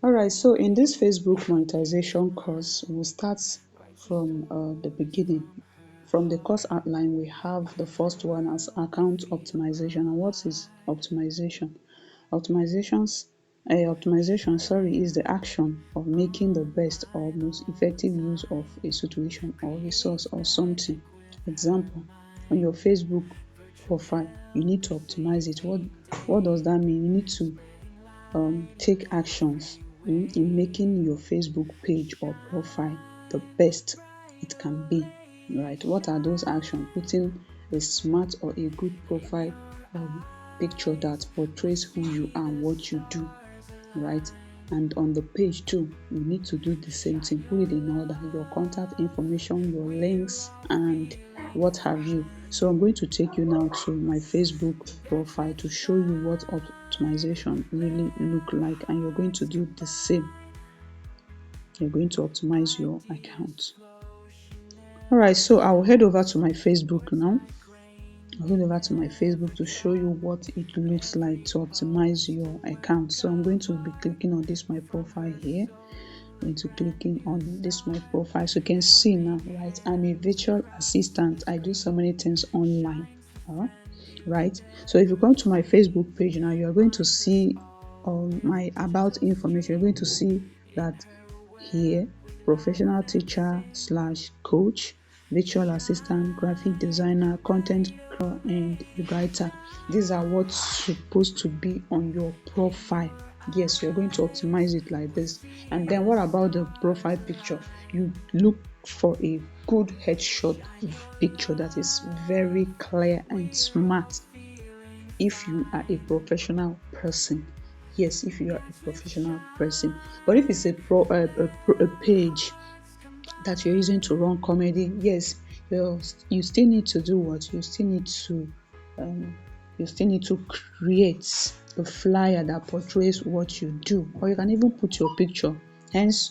Alright, so in this Facebook monetization course, we'll start from the beginning. From the course outline, we have the first one as account optimization. And what is optimization? Optimization, sorry, is the action of making the best or most effective use of a situation or resource or something. Example, on your Facebook profile, you need to optimize it. What does that mean? You need to take actions in making your Facebook page or profile the best it can be, right? What are those actions? Putting a smart or a good profile picture that portrays who you are and what you do, right? And on the page too, you need to do the same thing. Put it in order, your contact information, your links, and what have you. So I'm going to take you now to my Facebook profile to show you what optimization really look like, and you're going to do the same. You're going to optimize your account. All right, so I'll head over to my Facebook now. I'll head over to my Facebook to show you what it looks like to optimize your account. So I'm going to be clicking on this my profile here. I'm going to clicking on this my profile, so you can see now, right? I'm a virtual assistant. I do so many things online, right? So if you come to my Facebook page now, you are going to see my about information. You're going to see that here, professional teacher / coach, virtual assistant, graphic designer, content creator, and writer. These are what's supposed to be on your profile. Yes, you're going to optimize it like this. And then what about the profile picture? You look for a good headshot picture that is very clear and smart if you are a professional person. Yes, if you are a professional person. But if it's a page that you're using to run comedy, yes, you still need to do what? You still need to create a flyer that portrays what you do, or you can even put your picture. Hence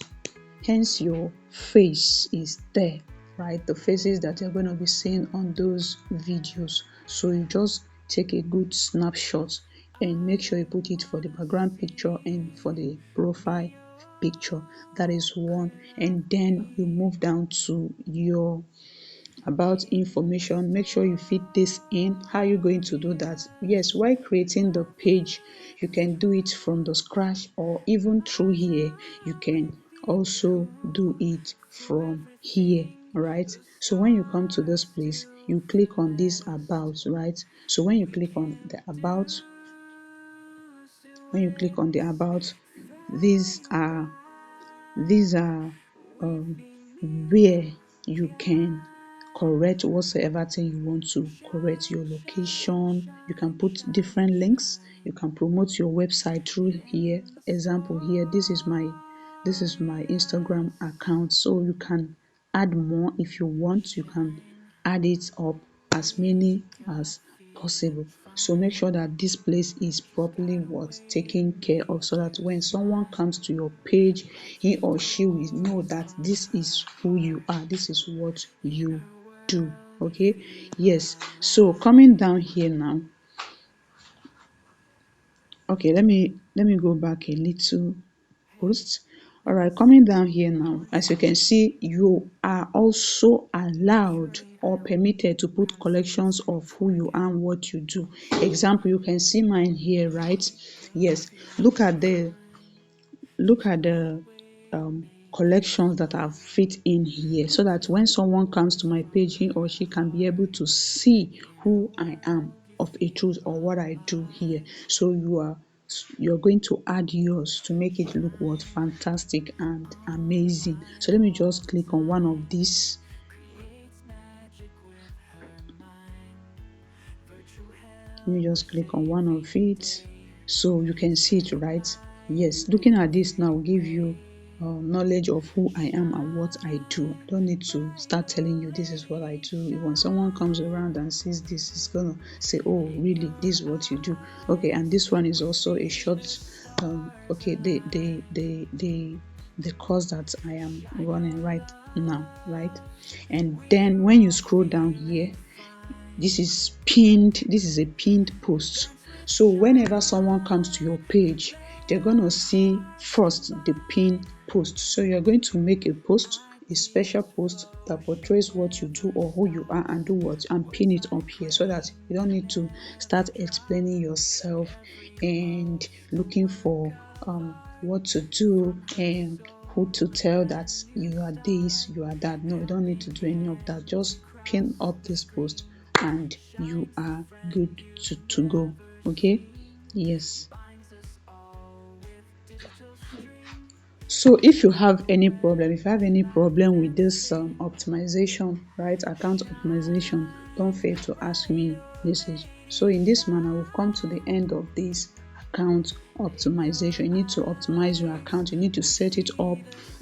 your face is there, right? The faces that you're going to be seeing on those videos. So you just take a good snapshot and make sure you put it for the background picture and for the profile picture. That is one. And then you move down to your about information. Make sure you fit this in. How are you going to do that? Yes, while creating the page, you can do it from the scratch, or even through here you can also do it from here, right? So when you come to this place, you click on this about, right? So when you click on the about, these are where you can correct whatsoever thing you want to correct. Your location, you can put different links, you can promote your website through here. Example here, this is my Instagram account, so you can add more if you want. You can add it up as many as possible. So make sure that this place is properly taken care of, so that when someone comes to your page, he or she will know that this is who you are, this is what you do. Okay, yes. So coming down here now, okay, let me go back a little post. All right, coming down here now, as you can see, you are also allowed or permitted to put collections of who you are and what you do. Example, you can see mine here, right? Yes, look at the collections that I've fit in here, so that when someone comes to my page, he or she can be able to see who I am of a truth, or what I do here. So you're going to add yours to make it look what? Fantastic and amazing. So let me just click on one of these. Let me just click on one of it so you can see it, right? Yes, looking at this now will give you knowledge of who I am and what I do. I don't need to start telling you this is what I do. When someone comes around and sees this, it's gonna say, oh really, this is what you do. Okay, and this one is also a short okay, the course that I am running right now, right? And then when you scroll down here, this is pinned, this is a pinned post. So whenever someone comes to your page, they're going to see first the pinned post. So you're going to make a post, a special post that portrays what you do or who you are and do what, and pin it up here so that you don't need to start explaining yourself and looking for what to do and who to tell that you are this, you are that. No, you don't need to do any of that. Just pin up this post and you are good to go. Okay? Yes. So if you have any problem, if you have any problem with this optimization, right, account optimization, don't fail to ask me message. So in this manner, we've come to the end of this account optimization. You need to optimize your account. You need to set it up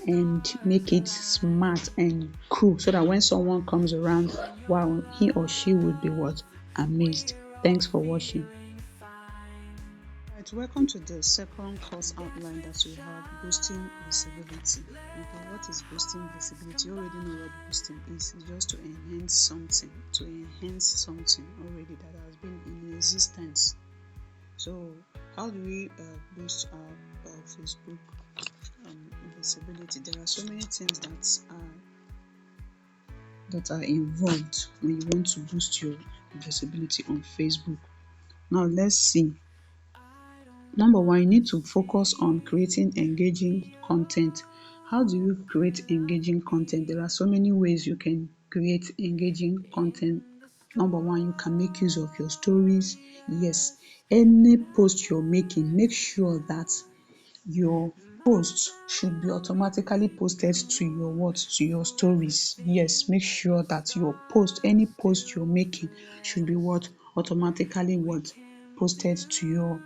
and make it smart and cool so that when someone comes around, wow, he or she would be what? Amazed. Thanks for watching. Right, welcome to the second course outline that we have, boosting visibility. Okay, what is boosting visibility? You already know what boosting is. It's just to enhance something, already that has been in existence. So how do we boost our Facebook visibility? There are so many things that are involved when you want to boost your visibility on Facebook. Now let's see. Number one, you need to focus on creating engaging content. How do you create engaging content? There are so many ways you can create engaging content. Number one, you can make use of your stories. Yes, any post you're making, make sure that your post should be automatically posted to your what? To your stories. Yes, make sure that your post, any post you're making should be what? Automatically what? Posted to your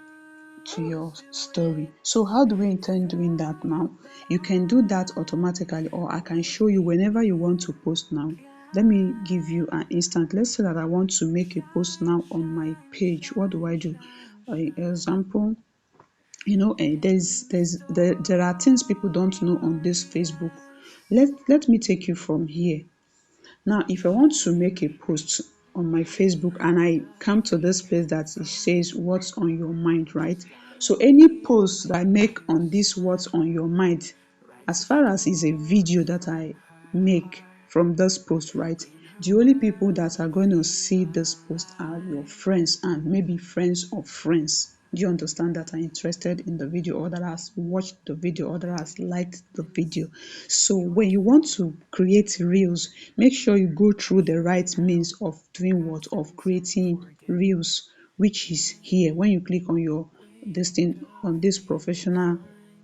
story. So how do we intend doing that now? You can do that automatically, or I can show you whenever you want to post now. Let me give you an instant. Let's say that I want to make a post now on my page. What do I do? Example, there are things people don't know on this Facebook. Let me take you from here. Now, if I want to make a post on my Facebook and I come to this place that it says what's on your mind, right? So any post that I make on this what's on your mind, as far as is a video that I make from this post, right? The only people that are going to see this post are your friends and maybe friends of friends. Do you understand, that are interested in the video or that has watched the video or that has liked the video? So when you want to create reels, make sure you go through the right means of doing what? Of creating reels, which is here. When you click on this thing, on this professional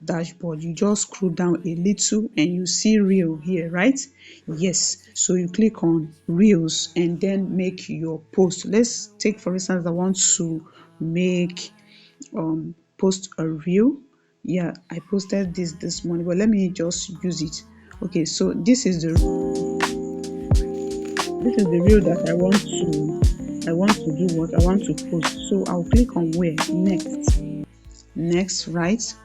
dashboard, you just scroll down a little and you see reel here, right? Yes, so you click on reels and then make your post. Let's take for instance, I want to make post a reel. Yeah, I posted this morning, but let me just use it. Okay, so this is the reel that I want to do what I want to post. So I'll click on where? Next, right?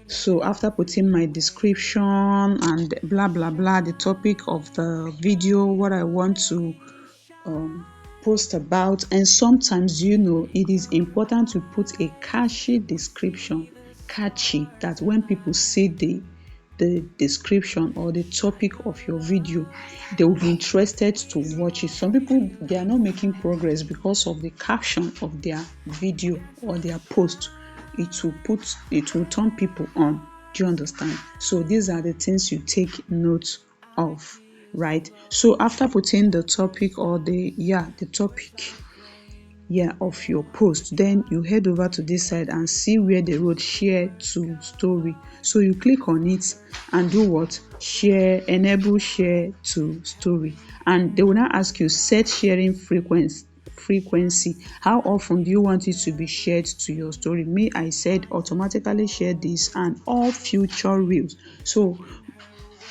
So after putting my description and blah blah blah, the topic of the video, what I want to post about, and sometimes it is important to put a catchy description, that when people see the description or the topic of your video, they will be interested to watch it. Some people, they are not making progress because of the caption of their video or their post. It will turn people on. Do you understand? So these are the things you take note of, right? So after putting the topic or the topic of your post, then you head over to this side and see where they wrote share to story. So you click on it and do what? Enable share to story, and they will now ask you set sharing frequency. How often do you want it to be shared to your story? Me, I said automatically share this and all future reels. So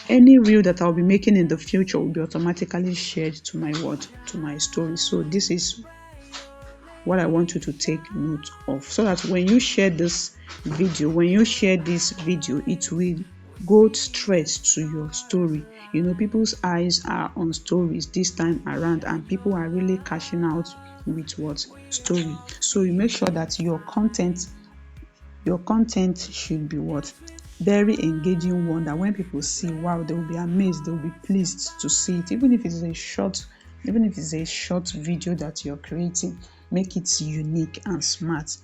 any reel that I'll be making in the future will be automatically shared to my story. So this is what I want you to take note of, so that when you share this video, it will go straight to your story. People's eyes are on stories this time around, and people are really cashing out with what story. So you make sure that your content should be what very engaging one, that when people see, wow, they will be amazed, they will be pleased to see it. Even if it's a short video that you're creating, make it unique and smart.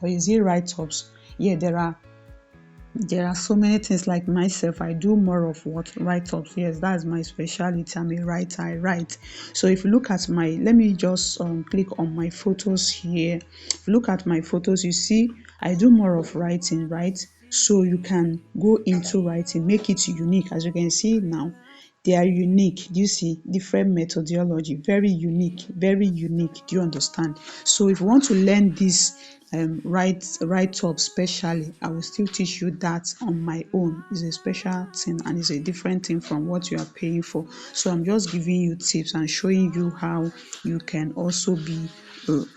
Or is it write-ups? Yeah, there are so many things. Like myself, I do more of what write-ups. Yes, that's my specialty. I'm a writer, I write. So if you look at let me just click on my photos here. If you look at my photos, you see I do more of writing, right? So you can go into writing, make it unique. As you can see now, they are unique. Do you see? Different methodology, very unique, very unique. Do you understand? So if you want to learn this write up specially, I will still teach you that on my own. It's a special thing and it's a different thing from what you are paying for. So I'm just giving you tips and showing you how you can also be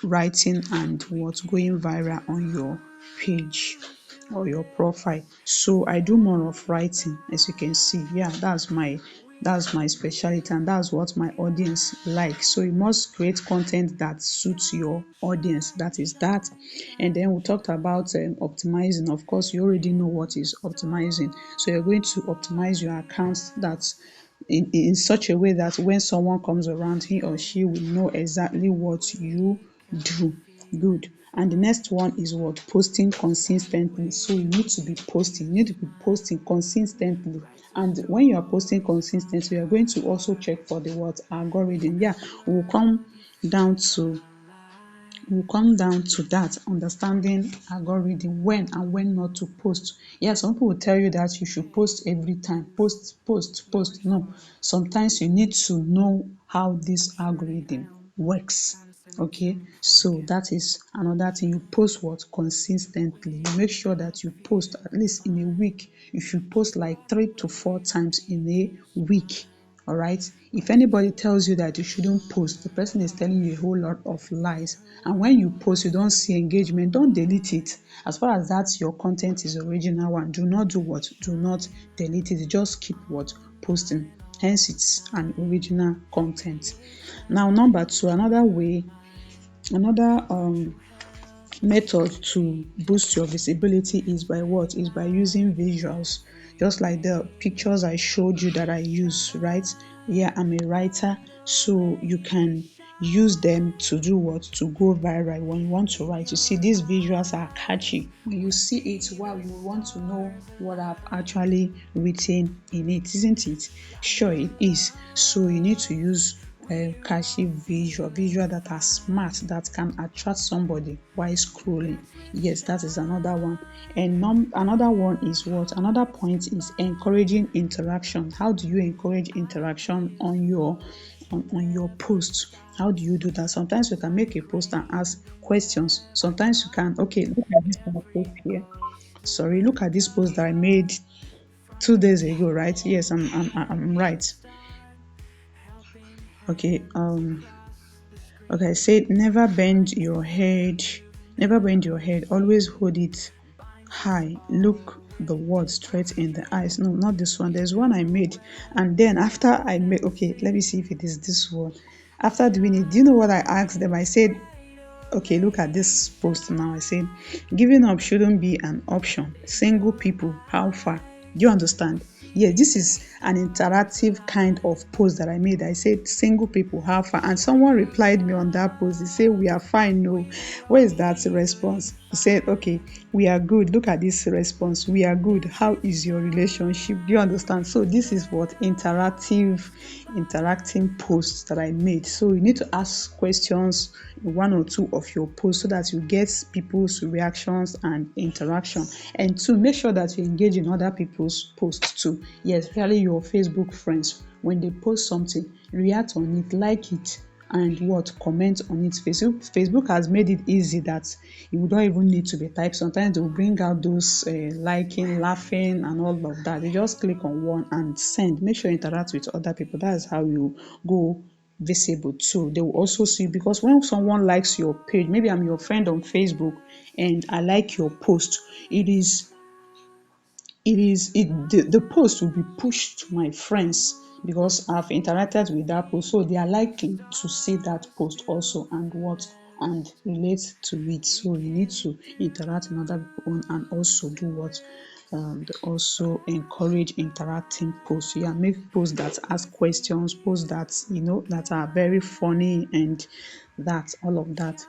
writing and what's going viral on your page or your profile. So I do more of writing, as you can see. Yeah, that's my specialty, and that's what my audience like. So you must create content that suits your audience. That is that. And then we talked about optimizing. Of course, you already know what is optimizing. So you're going to optimize your accounts that in such a way that when someone comes around, he or she will know exactly what you do. Good. And the next one is what? Posting consistently. So you need to be posting. You need to be posting consistently. And when you are posting consistently, you are going to also check for the what? Algorithm. Yeah, we'll come down to that, understanding algorithm, when and when not to post. Yeah, some people will tell you that you should post every time, post, post, post. No, sometimes you need to know how this algorithm works. Okay, so that is another thing. You post what? Consistently. You make sure that you post at least in a week. You should post like 3 to 4 times in a week. All right. If anybody tells you that you shouldn't post, the person is telling you a whole lot of lies. And when you post, you don't see engagement, don't delete it. As far as that your content is original one, do not do what? Do not delete it. Just keep what? Posting. Hence, it's an original content. Now, number two, another method to boost your visibility is by what? Is by using visuals, just like the pictures I showed you that I use, right? Yeah, I'm a writer, so you can use them to do what? To go viral. When you want to write, you see these visuals are catchy. When you see it, wow, you want to know what I've actually written in it, isn't it? Sure, it is. So you need to use catchy visual that are smart, that can attract somebody while scrolling. Yes, that is another one. And another one is what? Another point is encouraging interaction. How do you encourage interaction on your post? How do you do that? Sometimes you can make a post and ask questions. Sometimes you can, okay, look at this post here. Sorry, look at this post that I made 2 days ago, right? Yes, I'm right. Okay, okay, I said never bend your head, always hold it high. Look the word straight in the eyes. No, not this one. There's one I made, and then after I made, okay, let me see if it is this one. After doing it, do you know what I asked them? I said, okay, look at this post now. I said, giving up shouldn't be an option. Single people, how far? Do you understand? Yes, this is an interactive kind of post that I made. I said, single people, how far? And someone replied me on that post. He said, we are fine. No, where is that response? He said, okay, we are good. Look at this response. We are good. How is your relationship? Do you understand? So this is what interacting posts that I made. So you need to ask questions in one or two of your posts so that you get people's reactions and interaction. And two, make sure that you engage in other people's posts too. Yes, especially your Facebook friends. When they post something, react on it, like it, and what? Comment on it. Facebook has made it easy that you don't even need to be typed. Sometimes they will bring out those liking, laughing, and all of that. You just click on one and send. Make sure you interact with other people. That's how you go visible too. They will also see, because when someone likes your page, maybe I'm your friend on Facebook and I like your post, it is the post will be pushed to my friends because I've interacted with that post, so they are likely to see that post also and what and relate to it. So you need to interact in other people and also do what they also encourage interacting posts. Yeah, make posts that ask questions, posts that that are very funny and that all of that.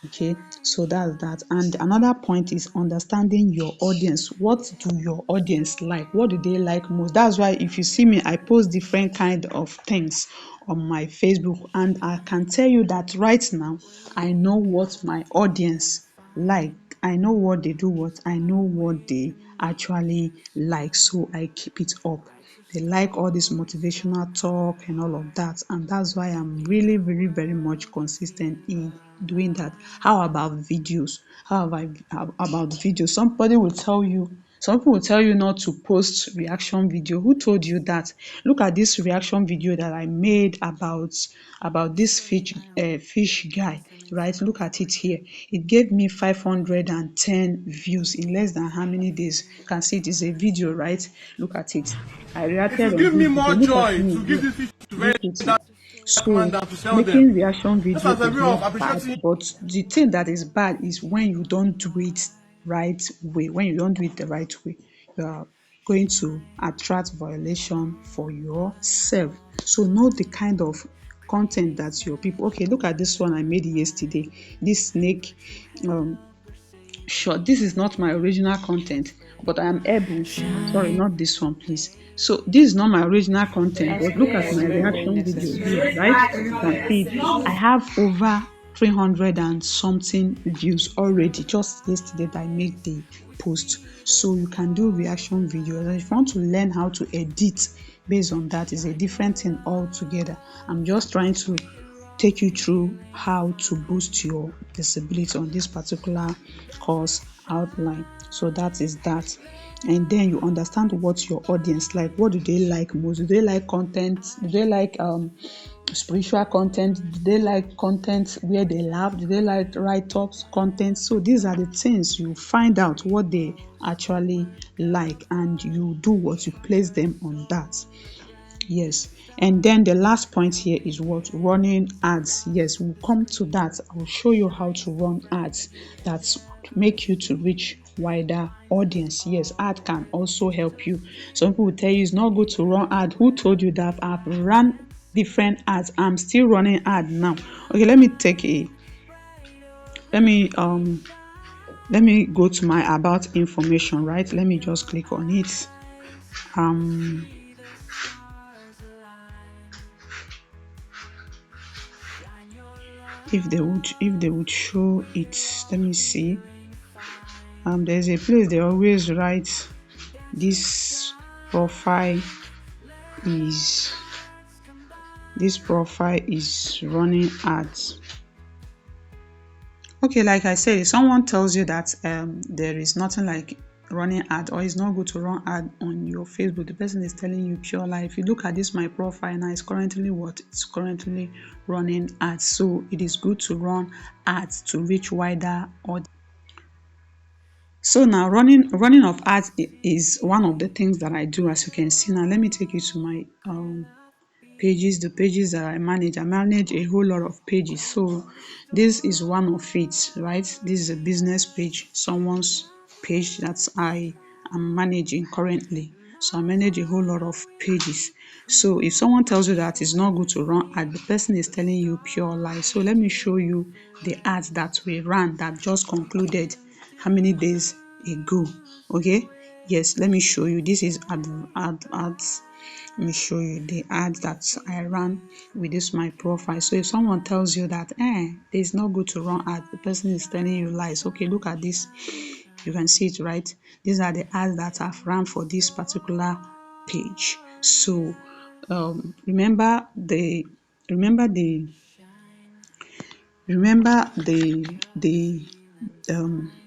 Okay, so that's that. And another point is understanding your audience. What do your audience like? What do they like most? That's why if you see me, I post different kind of things on my Facebook, and I can tell you that right now, I know what my audience like. I know what they do, what I know what they actually like. So I keep it up. They like all this motivational talk and all of that. And that's why I'm really, very, very much consistent in doing that. How about videos? How about videos? Somebody will tell you, some people will tell you not to post reaction video. Who told you that? Look at this reaction video that I made about this fish guy, right? Look at it here. It gave me 510 views in less than how many days? You can see it is a video, right? Look at it. I It will reacted on give me this more video. Look at joy me to give here. this fish to Very very pretty. dark man So than to sell them. making reaction Just video as a is way not of bad, appreciating. but the thing that is bad is when you don't do it right way. When you don't do it the right way, you are going to attract violation for yourself. So know the kind of content that your people. Okay, look at this one I made yesterday. This snake um short. This is not my original content, but I am able. Sorry, not this one, please. So this is not my original content, but look at my reaction video here, right? You can see it. I have over 300 and something views already just yesterday that I made the post. So you can do reaction videos. And if you want to learn how to edit based on that, is a different thing altogether. I'm just trying to take you through how to boost your visibility on this particular course outline. So that is that. And then you understand what your audience like. What do they like most? Do they like content? Do they like spiritual content? Do they like content where they laugh? Do they like write-ups content? So these are the things you find out what they actually like and you do what you place them on that. Yes. And then the last point here is what? Running ads. Yes, we'll come to that. I will show you how to run ads that make you to reach wider audience. Yes, ad can also help you. Some people will tell you it's not good to run ad. Who told you that? I've run different ads. I'm still running ad now. Okay, let me let me go to my about information, right? Let me just click on it. Um if they would show it, let me see. There's a place they always write this profile is this profile is running ads. Okay, like I said, if someone tells you that there is nothing like running ad or it's not good to run ad on your Facebook, the person is telling you pure lie. If you look at this my profile now, it's currently what? It's currently running ads. So it is good to run ads to reach wider audience. So now running of ads is one of the things that I do. As you can see now, let me take you to my pages, the pages that I manage. I manage a whole lot of pages. So this is one of it, right? This is a business page, someone's page that I am managing currently. So I manage a whole lot of pages. So if someone tells you that it's not good to run ad, the person is telling you pure lies. So let me show you the ads that we ran that just concluded how many days ago. Okay, yes, let me show you. This is ads. Let me show you the ads that I ran with this my profile. So if someone tells you that it's not good to run ads, the person is telling you lies. Okay, look at this. You can see it, right? These are the ads that I've run for this particular page. So remember remember the the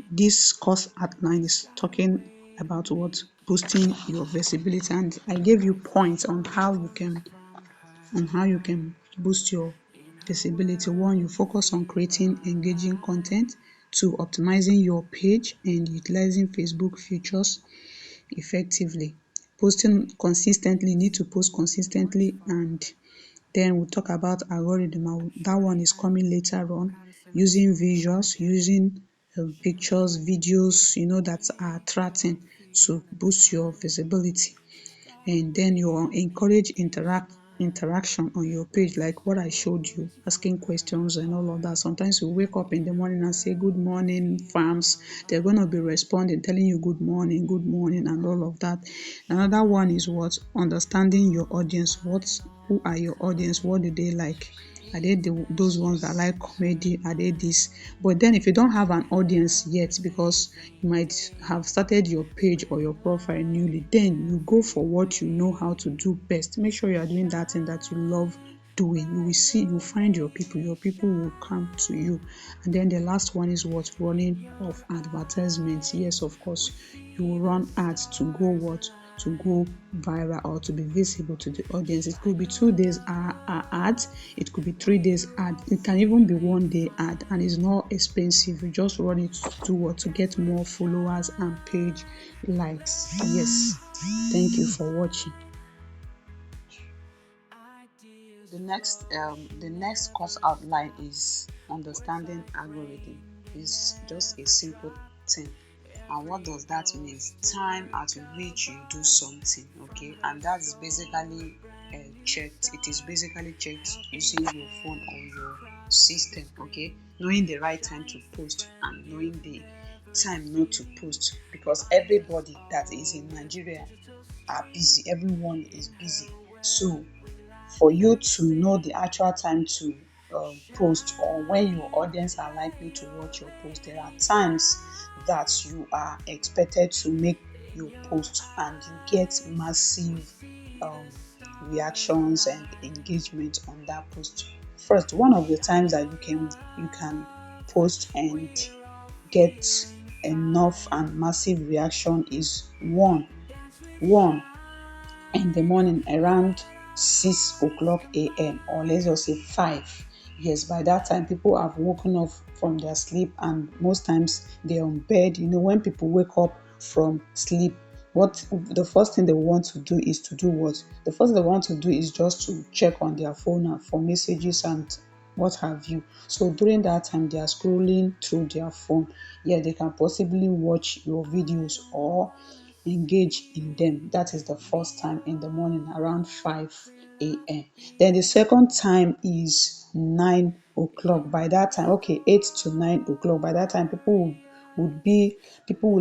this course outline is talking about what? Boosting your visibility, and I gave you points on how you can boost your visibility. One, you focus on creating engaging content. Two, optimizing your page and utilizing Facebook features. effectively. Posting consistently, you need to post consistently. And then we'll talk about algorithm. That one is coming later on. Using visuals, using pictures, videos, that are attracting to boost your visibility. And then you encourage interaction on your page, like what I showed you, asking questions and all of that. Sometimes you wake up in the morning and say good morning farms. They're going to be responding, telling you good morning and all of that. Another one is what? Understanding your audience. Who are your audience? What do they like? Are they those ones that like comedy? Are they this? But then if you don't have an audience yet, because you might have started your page or your profile newly, then you go for what you know how to do best. Make sure you are doing that thing that you love doing. You will see, you find your people will come to you. And then the last one is what? Running of advertisements. Yes, of course, you will run ads to go what? To go viral or to be visible to the audience. It could be 2 days ads, it could be 3 days ad, it can even be 1 day ad, and it's not expensive. You just run it to do what? To get more followers and page likes. Yes, thank you for watching. The next course outline is understanding algorithm. It's just a simple thing. And what does that mean? Time at which you do something, okay? And that's basically checked. It is basically checked using your phone or your system, okay? Knowing the right time to post and knowing the time not to post, because everybody that is in Nigeria are busy. Everyone is busy. So for you to know the actual time to post, or when your audience are likely to watch your post, there are times that you are expected to make your post and you get massive um, reactions and engagement on that post. First, one of the times that you can post and get enough and massive reaction is one in the morning around 6 o'clock a.m., or let's just say 5. Yes, by that time people have woken up from their sleep, and most times they're on bed. When people wake up from sleep, what the first thing they want to do is to do what? The first thing they want to do is just to check on their phone and for messages and what have you. So during that time, they are scrolling through their phone. Yeah, they can possibly watch your videos or engage in them. That is the first time in the morning around 5 a.m. Then the second time is 9 o'clock. By that time, okay, 8 to 9 o'clock. By that time, people will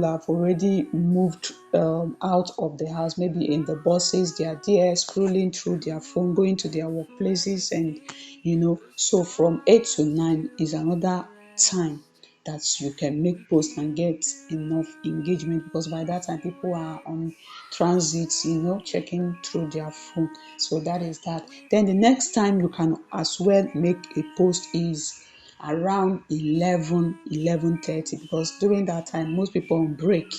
have already moved out of the house, maybe in the buses. They are there scrolling through their phone, going to their workplaces, and so from 8 to 9 is another time that you can make posts and get enough engagement, because by that time people are on transit, checking through their phone. So that is that. Then the next time you can as well make a post is around 11:30, because during that time most people on break.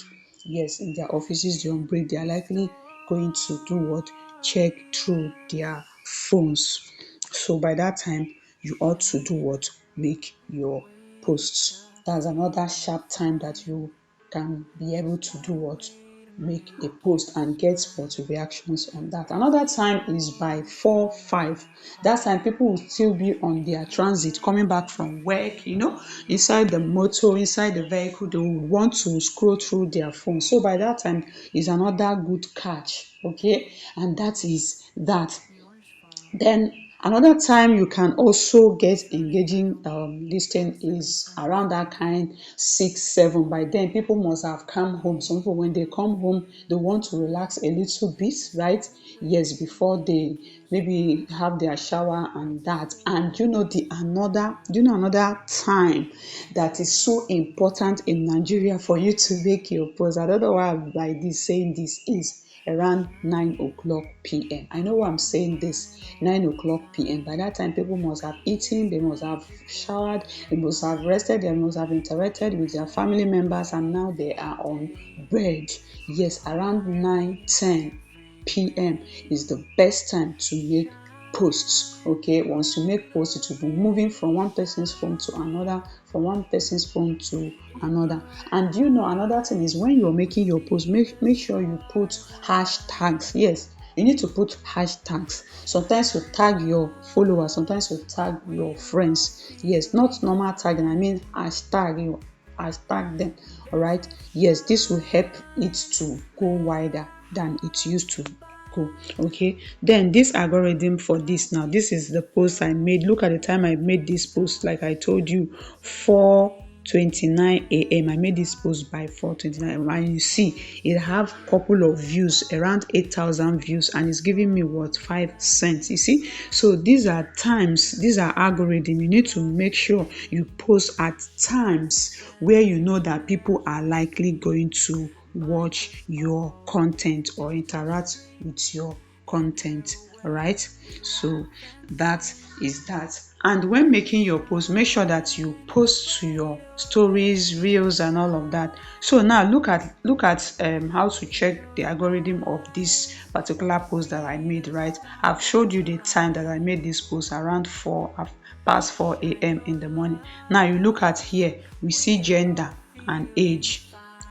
Yes, in their offices they're on break. They are likely going to do what? Check through their phones. So by that time you ought to do what? Make your posts. That's another sharp time that you can be able to do what? Make a post and get what? Reactions on that. Another time is by 4, 5. That time people will still be on their transit coming back from work, inside the motor, inside the vehicle. They will want to scroll through their phone. So by that time is another good catch, okay? And that is that. Then another time you can also get engaging lis is around that kind 6, 7. By then people must have come home. Some people, when they come home, they want to relax a little bit, right? Yes, before they maybe have their shower and that. And another time that is so important in Nigeria for you to make your post. I don't know why I'm like this saying this is around 9 o'clock p.m. I know why I'm saying this. 9 o'clock p.m. By that time, people must have eaten, they must have showered, they must have rested, they must have interacted with their family members, and now they are on bed. Yes, around 9, 10 p.m. is the best time to make posts. Okay, once you make posts, it will be moving from one person's phone to another, from one person's phone to another. And you know, another thing is when you're making your post, make sure you put hashtags. Yes, you need to put hashtags. Sometimes you tag your followers, sometimes you tag your friends. Yes, not normal tagging, I mean hashtag you hashtag them. All right, yes, this will help it to go wider than it used to go. Okay, then this algorithm for this, now this is the post I made. Look at the time I made this post. Like I told you, 4:29 a.m. I made this post by 4:29, and you see it have couple of views, around 8,000 views, and it's giving me what, 5 cents. You see, so these are times, these are algorithm. You need to make sure you post at times where you know that people are likely going to watch your content or interact with your content. All right, so that is that. And when making your post, make sure that you post to your stories, reels, and all of that. So now look at how to check the algorithm of this particular post that I made. Right, I've showed you the time that I made this post, around past 4 a.m. in the morning. Now you look at here, we see gender and age.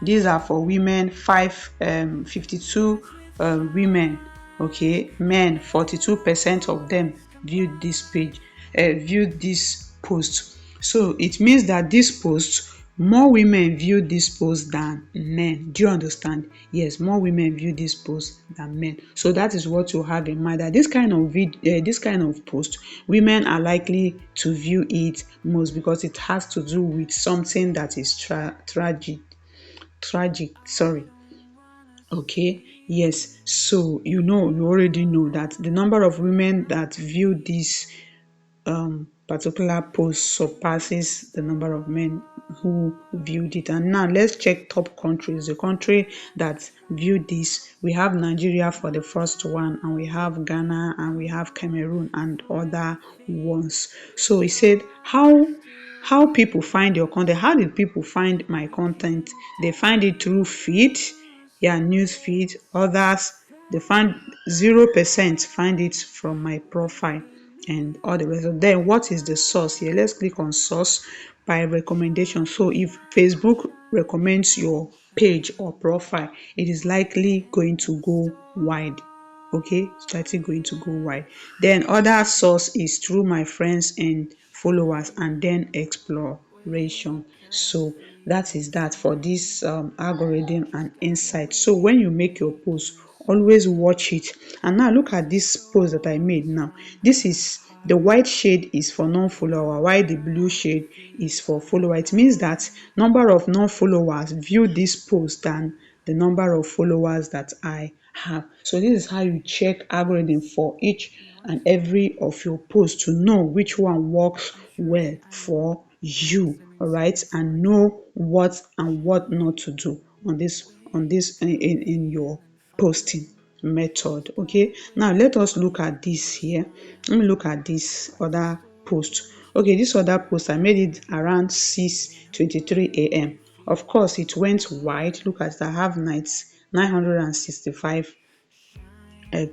These are for women, 52 women. Okay, men, 42% of them viewed this viewed this post. So it means that this post, more women view this post than men. Do you understand? Yes, more women view this post than men. So that is what you have in mind, that this kind of post, women are likely to view it most because it has to do with something that is tragic, sorry. Okay, yes, so you already know that the number of women that view this particular post surpasses the number of men who viewed it. And now let's check top countries. The country that viewed this, we have Nigeria for the first one, and we have Ghana, and we have Cameroon, and other ones. So he said, how people find your content. How did people find my content? They find it through feed, yeah, news feed. Others, they find 0% find it from my profile, and all the rest of them. What is the source? Here, let's click on source by recommendation. So if Facebook recommends your page or profile, it is likely going to go wide. Okay, it's likely going to go wide. Then other source is through my friends and followers, and then exploration. So that is that for this algorithm and insight. So when you make your post, always watch it. And now look at this post that I made now. This is the white shade is for non-follower, while the blue shade is for follower. It means that number of non-followers view this post than the number of followers that I have. So this is how you check algorithm for each and every of your posts to know which one works well for you. All right, and know what and what not to do on this in your posting method. Okay, now let us look at this here. Let me look at this other post. Okay, this other post, I made it around 6:23 a.m. Of course it went wide. Look at that, I have 965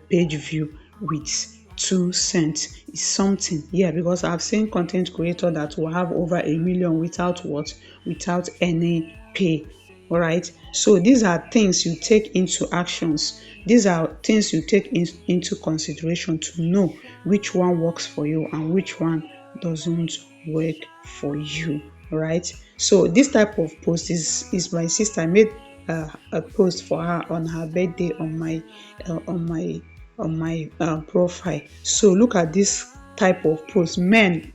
page view with 2 cents. Is something, yeah, because I've seen content creator that will have over 1 million without what, without any pay. All right, so these are things you take into actions. These are things you take into consideration to know which one works for you and which one doesn't work for you. All right, so this type of post is my sister. I made a post for her on her birthday on my uh, on my profile. So look at this type of post. Men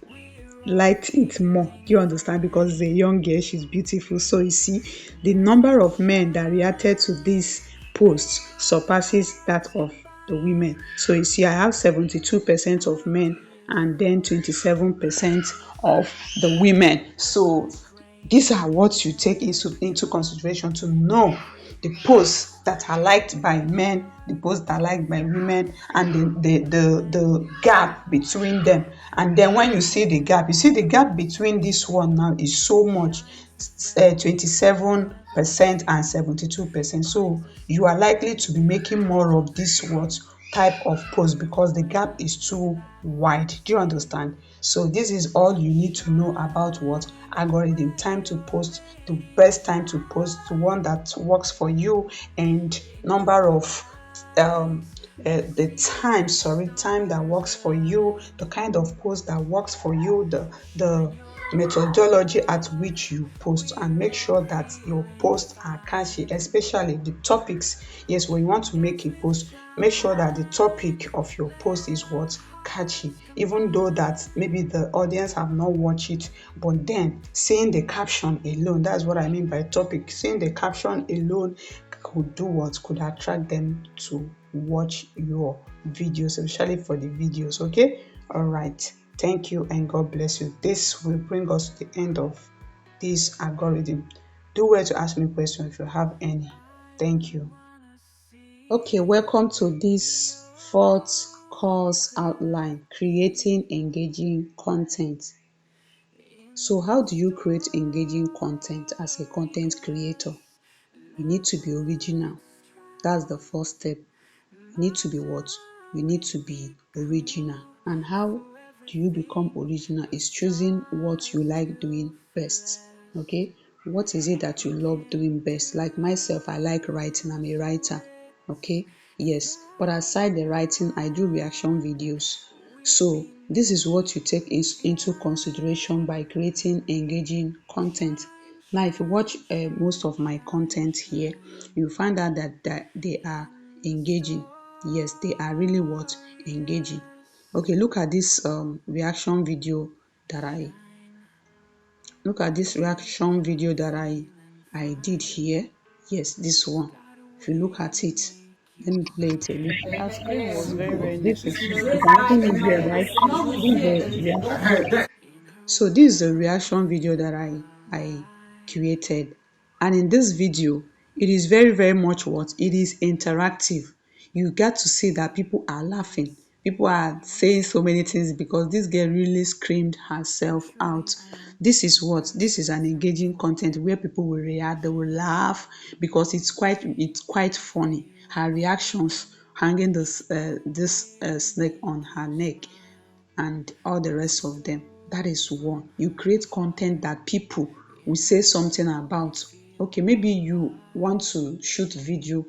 liked it more. Do you understand? Because it's a young girl, she's beautiful. So you see, the number of men that reacted to this post surpasses that of the women. So you see, I have 72% of men and then 27% of the women. So these are what you take into consideration to know the posts that are liked by men, the posts that are liked by women, and the gap between them. And then when you see the gap, between this one now is so much, 27% and 72%. So you are likely to be making more of this what type of post because the gap is too wide. Do you understand? So this is all you need to know about what algorithm: time to post, the best time to post, the one that works for you, and number of the time that works for you, the kind of post that works for you, the methodology at which you post, and make sure that your posts are catchy, especially the topics. Yes, when you want to make a post, make sure that the topic of your post is what catchy, even though that maybe the audience have not watched it, but then seeing the caption alone, that's what I mean by topic, seeing the caption alone could do what, could attract them to watch your videos, especially for the videos. Okay, all right, thank you and God bless you. This will bring us to the end of this algorithm. Do well to ask me questions if you have any. Thank you. Okay, welcome to this fourth course outline: creating engaging content. So how do you create engaging content as a content creator? You need to be original. That's the first step. You need to be what? You need to be original. And how do you become original? Is choosing what you like doing best. Okay? What is it that you love doing best? Like myself, I like writing. I'm a writer. Okay? Yes. But aside the writing, I do reaction videos. So this is what you take into consideration by creating engaging content. Now, if you watch most of my content here, you find out that they are engaging. Yes, they are really what? Engaging. Okay, that I look at this reaction video that I did here. Yes, this one. If you look at it, let me play it a little. Her screen was very, Yes, very this is, necessary. you can see me here, right? This is the reaction. So this is a reaction video that I created. And in this video, it is very, very much what? It is interactive. You get to see that people are laughing. People are saying so many things because this girl really screamed herself out. This is what? This is an engaging content where people will react, they will laugh because it's quite funny. Her reactions, hanging this snake on her neck and all the rest of them. That is one. You create content that people will say something about. Okay, maybe you want to shoot video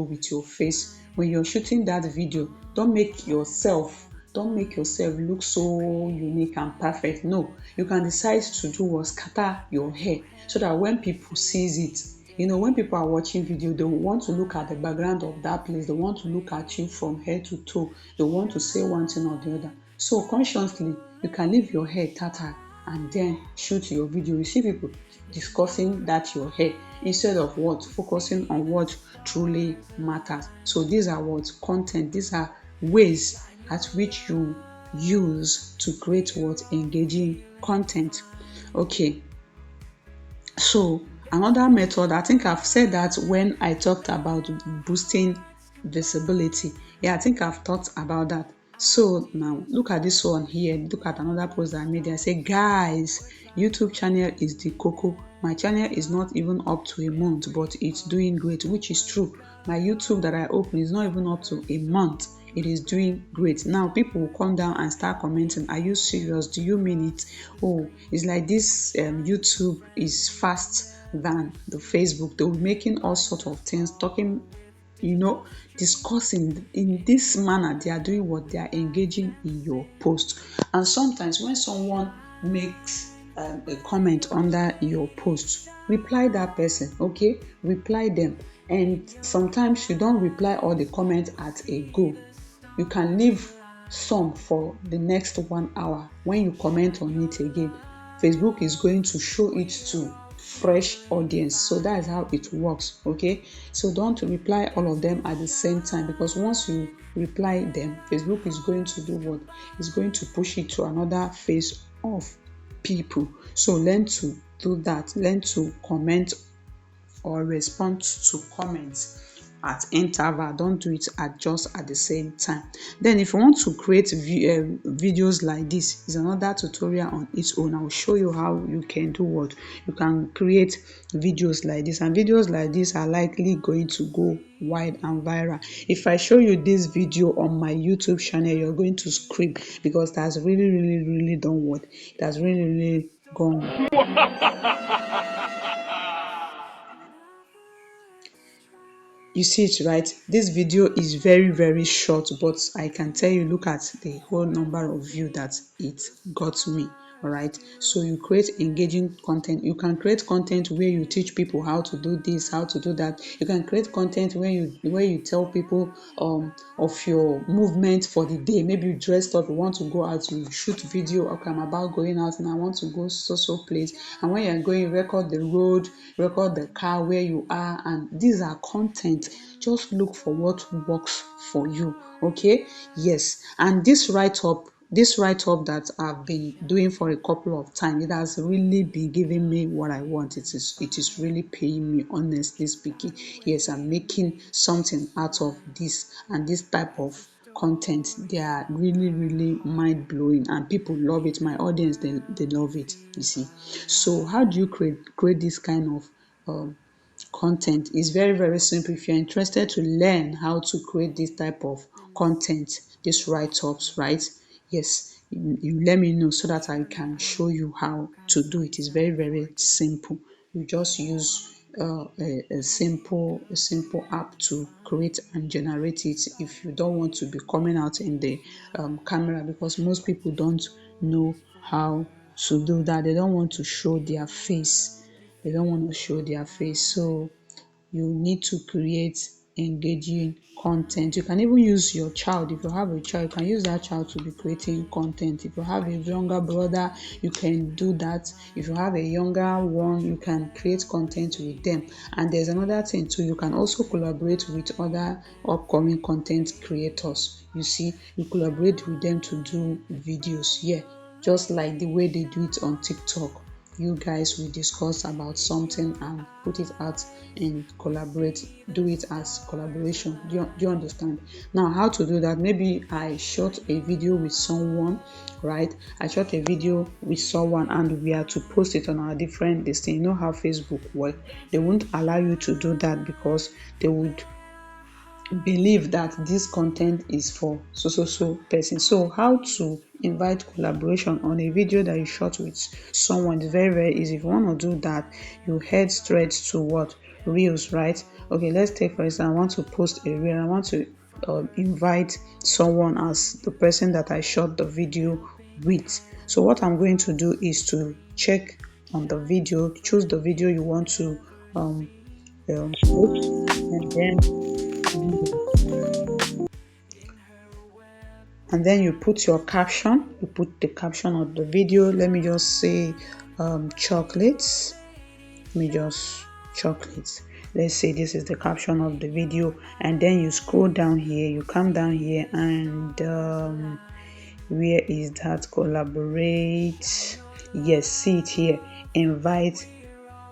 with your face. When you're shooting that video, don't make yourself look so unique and perfect. No, you can decide to do what, scatter your hair so that when people sees it, when people are watching video, they want to look at the background of that place. They want to look at you from head to toe. They want to say one thing or the other. So consciously, you can leave your hair tattered and then shoot your video. You see people discussing that your hair instead of what, focusing on what truly matters. So these are what content. These are ways at which you use to create what engaging content. Okay, so another method, I think I've said that when I talked about boosting visibility. Yeah, I think I've talked about that. So now look at this one here. Look at another post that I made. I say, guys, YouTube channel is the coco. My channel is not even up to a month, but it's doing great, which is true. My YouTube that I open is not even up to a month. It is doing great. Now people will come down and start commenting, are you serious? Do you mean it? Oh, it's like this YouTube is fast than the Facebook. They were making all sorts of things, talking, discussing in this manner. They are doing what? They are engaging in your post. And sometimes when someone makes a comment under your post, reply that person. Okay, reply them. And sometimes you don't reply all the comments at a go. You can leave some for the next 1 hour. When you comment on it again, Facebook is going to show it to fresh audience. So that is how it works. Okay, so don't reply all of them at the same time, because once you reply them, Facebook is going to do what? It's going to push it to another phase of people. So learn to do that. Learn to comment or respond to comments. at interval, don't do it at just at the same time. Then if you want to create videos like this, is another tutorial on its own. I will show you how you can do what you can create videos like this, and videos like this are likely going to go wide and viral. If I show you this video on my YouTube channel, you're going to scream because that's really done what it has really gone. You see it, right? This video is very short, but I can tell you, look at the whole number of views that it got me. All right, so you create engaging content. You can create content where you teach people how to do this, how to do that. You can create content where you tell people of your movement for the day. Maybe you dressed up, you want to go out, you shoot video. Okay, I'm about going out and I want to go so place. And when you're going, you record the road, record the car where you are, and these are content. Just look for what works for you. Okay, yes. And this write up that I've been doing for a couple of times, it has really been giving me what I want. It is really paying me, honestly speaking. Yes, I'm making something out of this, and this type of content, they are really mind blowing, and people love it. My audience, they love it, you see. So how do you create this kind of content? Is very simple. If you're interested to learn how to create this type of content, these write-ups, right? Yes, you let me know so that I can show you how to do it. It's very simple. You just use a simple app to create and generate it. If you don't want to be coming out in the camera, because most people don't know how to do that. They don't want to show their face. They don't want to show their face. So you need to create engaging content. You can even use your child. If you have a child, you can use that child to be creating content. If you have a younger brother, you can do that. If you have a younger one, you can create content with them. And there's another thing too, you can also collaborate with other upcoming content creators. You see, you collaborate with them to do videos. Yeah, just like the way they do it on TikTok. You guys will discuss about something and put it out and collaborate, do it as collaboration. Do you understand? Now, how to do that? Maybe I shot a video with someone, right? I shot a video with someone and we are to post it on our different this thing. You know how Facebook work. They won't allow you to do that because they would believe that this content is for so person. So how to invite collaboration on a video that you shot with someone is very easy. If you want to do that, you head straight to what? Reels, right? Okay, let's take for instance, I want to post a reel. I want to invite someone as the person that I shot the video with. So what I'm going to do is to check on the video, choose the video you want to post, and then you put your caption. You put the caption of the video. Let me just say chocolates. Let me just chocolates. Let's say this is the caption of the video, and then you scroll down here, you come down here, and where is that? Collaborate. Yes, see it here. Invite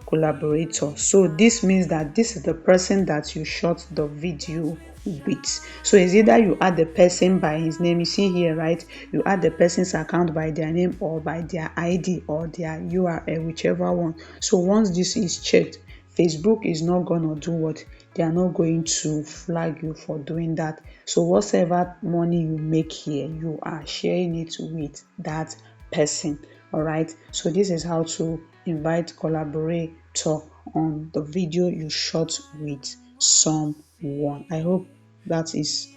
collaborator. So this means that this is the person that you shot the video with. So it's either you add the person by his name, you see here, right? You add the person's account by their name or by their ID or their URL, whichever one. So once this is checked, Facebook is not gonna do what? They are not going to flag you for doing that. So whatever money you make here, you are sharing it with that person. All right, so this is how to invite collaborator on the video you shot with someone. I hope that is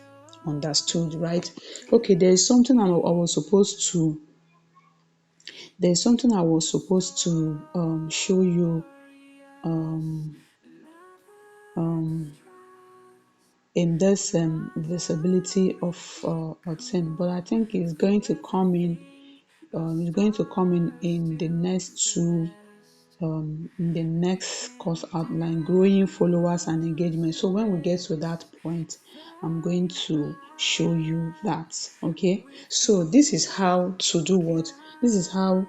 understood, right? Okay, there's something I was supposed to show you in this visibility of a thing, but I think it's going to come in the next two in the next course outline, growing followers and engagement. So when we get to that point, I'm going to show you that. Okay, so this is how to do what? This is how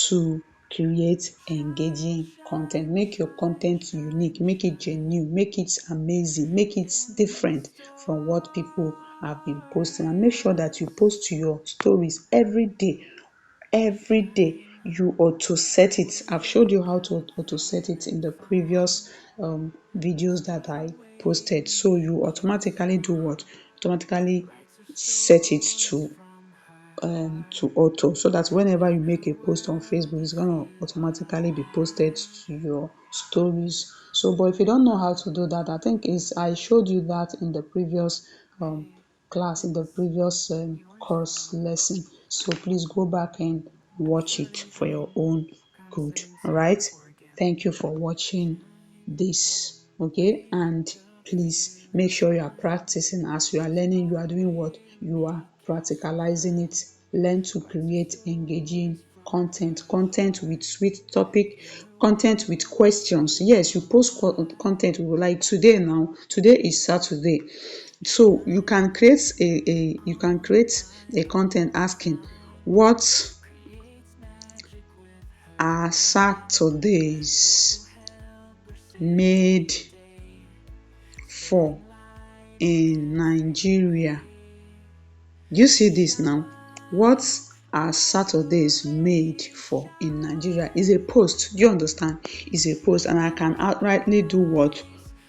to create engaging content. Make your content unique, make it genuine, make it amazing, make it different from what people have been posting, and make sure that you post to your stories every day. Every day you auto set it. I've showed you how to auto set it in the previous videos that I posted. So you automatically do what? Automatically set it to auto, so that whenever you make a post on Facebook, it's gonna automatically be posted to your stories. So, but if you don't know how to do that, I think is I showed you that in the previous class, in the previous course lesson. So please go back and watch it for your own good. All right. Thank you for watching this. Okay, and please make sure you are practicing. As you are learning, you are doing what? You are practicalizing it. Learn to create engaging content with sweet topic, content with questions. Yes, you post content like today. Now today is Saturday, so you can create a content asking, what are Saturdays made for in Nigeria? Do you see this now? What are Saturdays made for in Nigeria? Is a post. Do you understand? Is a post, and I can outrightly do what?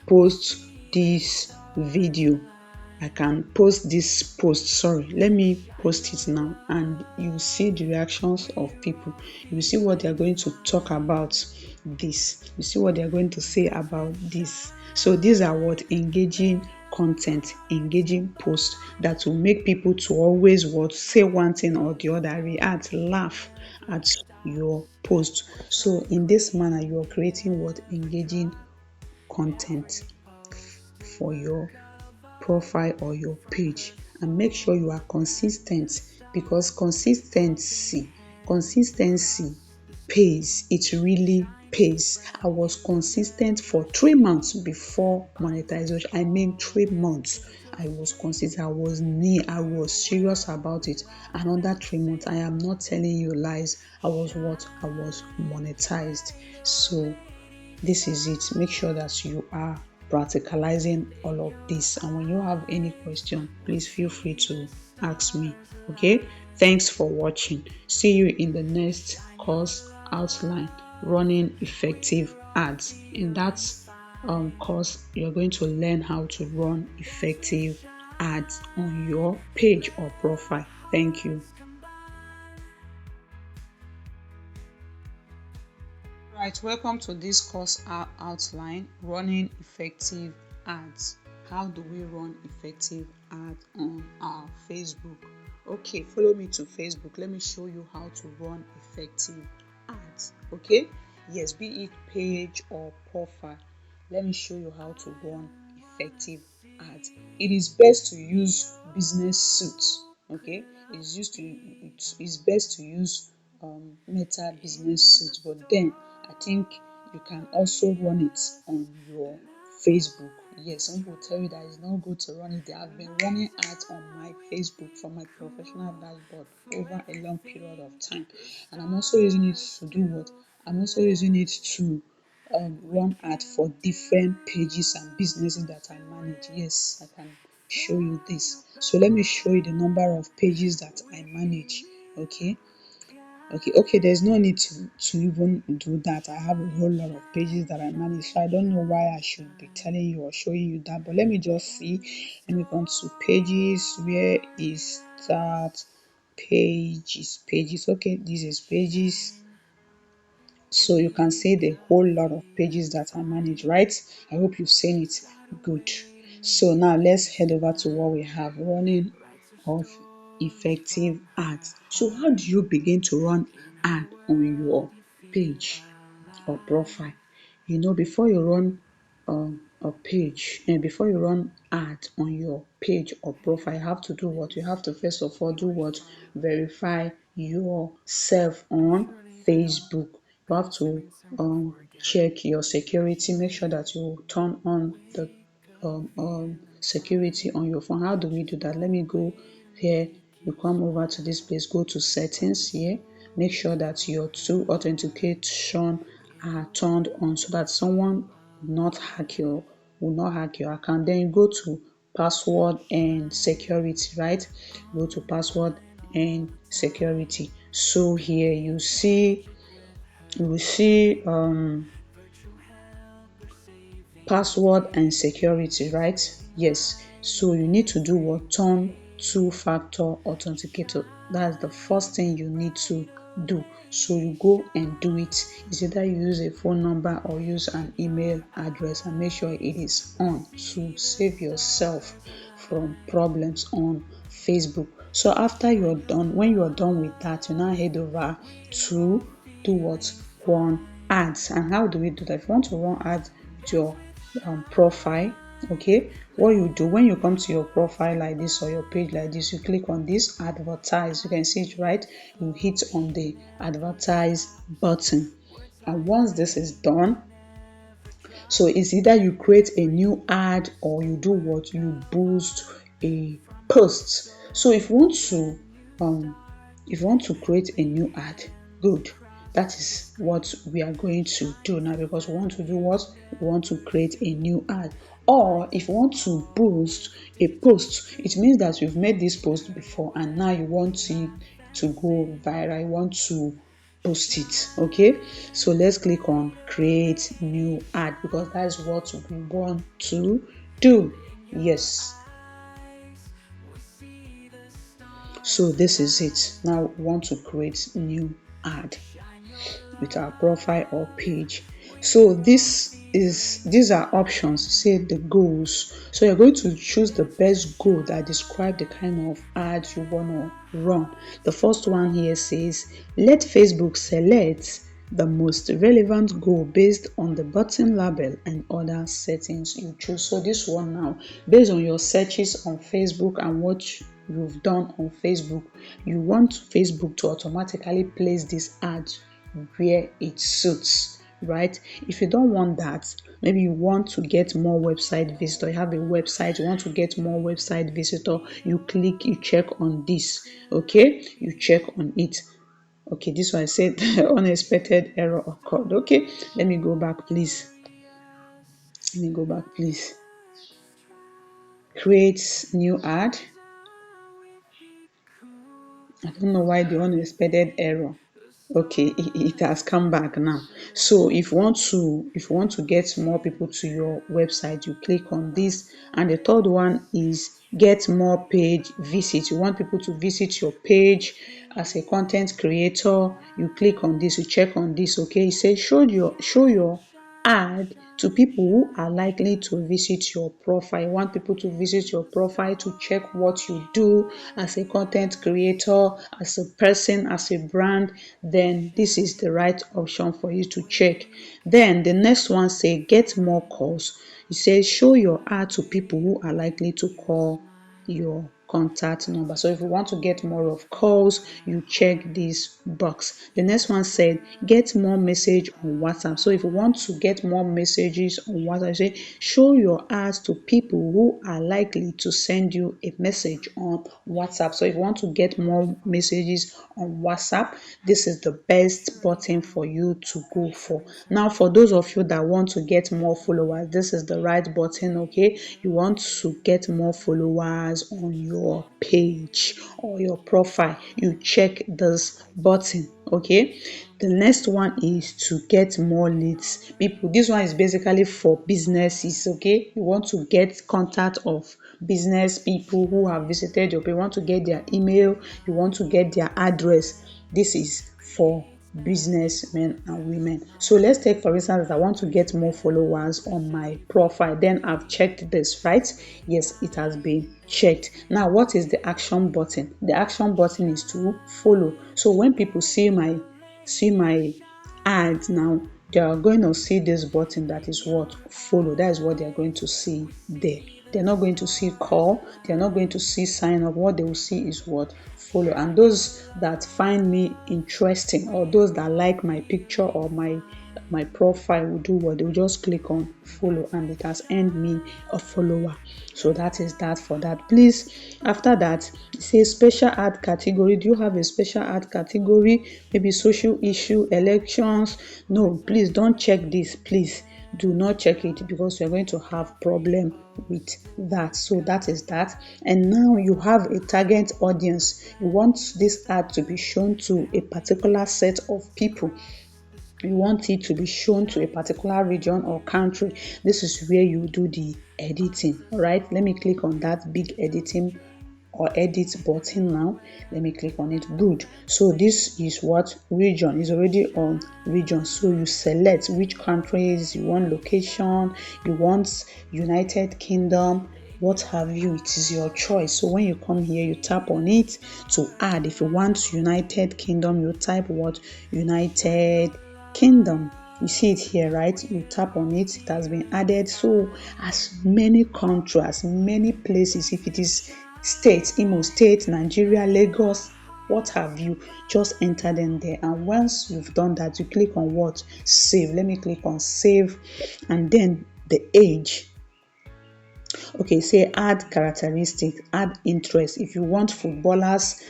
Post this video. I can post this post. Sorry, let me post it now, and you see the reactions of people. You see what they are going to talk about this. You see what they are going to say about this. So these are what? Engaging content, engaging posts that will make people to always what? Say one thing or the other, react, laugh at your post. So in this manner, you are creating what? Engaging content for your profile or your page, and make sure you are consistent, because consistency pays. It really pays. I was consistent for 3 months before monetization. I mean 3 months. I was consistent. I was serious about it. Another 3 months, I am not telling you lies. I was what? I was monetized. So this is it. Make sure that you are practicalizing all of this. And when you have any question, please feel free to ask me. Okay. Thanks for watching. See you in the next course outline, running effective ads. In that course, you're going to learn how to run effective ads on your page or profile. Thank you. Right, welcome to this course outline, running effective ads. How do we run effective ads on our Facebook? Okay, follow me to Facebook. Let me show you how to run effective ads. Okay, yes, be it page or profile. Let me show you how to run effective ads. It is best to use business suits. Okay, it's best to use Meta business suit, but then I think you can also run it on your Facebook. Yes, some people tell you that it's not good to run it. They have been running ads on my Facebook from my professional dashboard over a long period of time, and I'm also using it to do what? I'm also using it to run ads for different pages and businesses that I manage. Yes, I can show you this. So let me show you the number of pages that I manage. Okay, there's no need to even do that. I have a whole lot of pages that I manage, so I don't know why I should be telling you or showing you that. But let me just see. Let me go to pages. Where is that? Pages. Okay, this is pages. So you can see the whole lot of pages that I manage, right? I hope you've seen it. Good. So now let's head over to what we have, running of effective ads. So how do you begin to run ad on your page or profile? Before you run a page and before you run ad on your page or profile, you have to do what? You have to first of all do what? Verify yourself on Facebook. You have to check your security, make sure that you turn on the security on your phone. How do we do that? Let me go here. You come over to this place, go to settings here. make sure that your two authentication are turned on so that someone will not hack your account. Then you go to password and security, right? Go to password and security. So here you will see password and security, right? Yes. So you need to do what? Turn two-factor authenticator. That's the first thing you need to do. So you go and do it. It's either you use a phone number or use an email address, and make sure it is on to save yourself from problems on Facebook. So after you're done, when you're done with that, you now head over to do what? Run ads. And how do we do that? If you want to run ads with your profile, okay, what you do when you come to your profile like this or your page like this, you click on this advertise. You can see it, right? You hit on the advertise button, and once this is done, so it's either you create a new ad or you do what? You boost a post. So if you want to create a new ad, good. That is what we are going to do now, because we want to do what? We want to create a new ad. Or if you want to boost a post, it means that you've made this post before and now you want it to go viral. You want to post it. Okay, so let's click on create new ad, because that's what we want to do. Yes, so this is it. Now we want to create new ad with our profile or page. So these are options. Say the goals. So you're going to choose the best goal that describe the kind of ad you want to run. The first one here says, let Facebook select the most relevant goal based on the button label and other settings you choose. So this one now, based on your searches on Facebook and what you've done on Facebook, you want Facebook to automatically place this ad where it suits, right? If you don't want that, maybe you want to get more website visitor, you have a website, you want to get more website visitor, you check on this. Okay, you check on it. Okay, this one I said unexpected error occurred. Okay, let me go back, please. Create new ad. I don't know why the unexpected error. Okay, it has come back now. So if you want to get more people to your website, you click on this. And the third one is get more page visits. You want people to visit your page as a content creator, you click on this, you check on this. Okay, it says show your ad to people who are likely to visit your profile. You want people to visit your profile to check what you do as a content creator, as a person, as a brand. Then this is the right option for you to check. Then the next one say get more calls. It says show your ad to people who are likely to call your contact number. So if you want to get more of calls, you check this box. The next one said get more message on WhatsApp. So if you want to get more messages on WhatsApp, say show your ads to people who are likely to send you a message on WhatsApp. So if you want to get more messages on WhatsApp, this is the best button for you to go for. Now for those of you that want to get more followers, this is the right button. Okay, you want to get more followers on your page or your profile, you check this button. Okay, the next one is to get more leads. People, this one is basically for businesses. Okay, you want to get contact of business people who have visited your page, you want to get their email, you want to get their address. This is for businessmen and women. So let's take for instance that I want to get more followers on my profile. Then I've checked this, right? Yes, it has been checked. Now what is the action button? The action button is to follow. So when people see my ads now, they are going to see this button that is what? Follow. That is what they are going to see there. They're not going to see call, they're not going to see sign up. What they will see is what? Follow. And those that find me interesting, or those that like my picture or my my profile will do what? They will just click on follow, and it has earned me a follower. So that is that for that. Please, after that, say special ad category. Do you have a special ad category? Maybe social issue, elections? No, please don't check this. Please do not check it, because you're going to have problem with that. So that is that. And now you have a target audience. You want this ad to be shown to a particular set of people. You want it to be shown to a particular region or country. This is where you do the editing. All right, let me click on that big editing or edit button now. Let me click on it. Good. So this is what region is already on region. So you select which countries you want, location, you want United Kingdom, what have you. It is your choice. So when you come here, you tap on it to add. If you want United Kingdom, you type what? United Kingdom. You see it here, right? You tap on it, it has been added. So as many countries, as many places, if it is states, Imo State, Nigeria, Lagos, what have you, just enter them there. And once you've done that, you click on what? Save. Let me click on save, and then the age. Okay, say add characteristics, add interest. If you want footballers,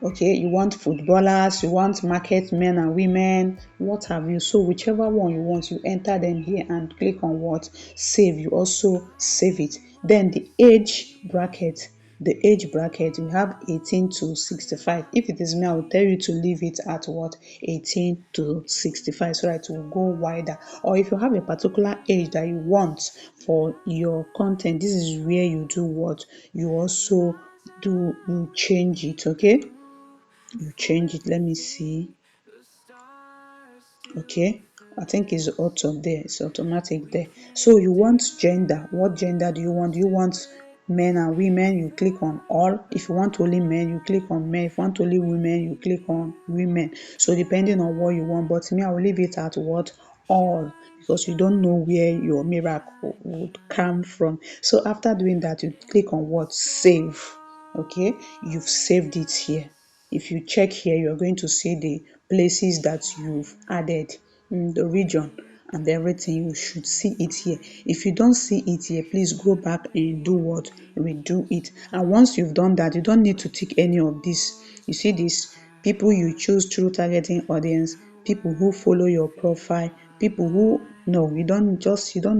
okay, you want footballers, you want market men and women, what have you. So whichever one you want, you enter them here and click on what? Save. You also save it. Then the age bracket. The age bracket, we have 18 to 65. If it is me, I will tell you to leave it at what? 18 to 65, so that it will go wider. Or if you have a particular age that you want for your content, this is where you do what? You also do, you change it, okay? You change it. Let me see. Okay, I think it's auto there. It's automatic there. So you want gender. What gender do you want? Do you want men and women? You click on all. If you want only men, you click on men. If you want only women, you click on women. So depending on what you want, but me, I will leave it at what? All, because you don't know where your miracle would come from. So after doing that, you click on what? Save. Okay, you've saved it here. If you check here, you're going to see the places that you've added in the region and everything. You should see it here. If you don't see it here, please go back and do what? Redo it. And once you've done that, you don't need to tick any of this. You see this? People you choose through targeting audience, people who follow your profile, people who, no, you don't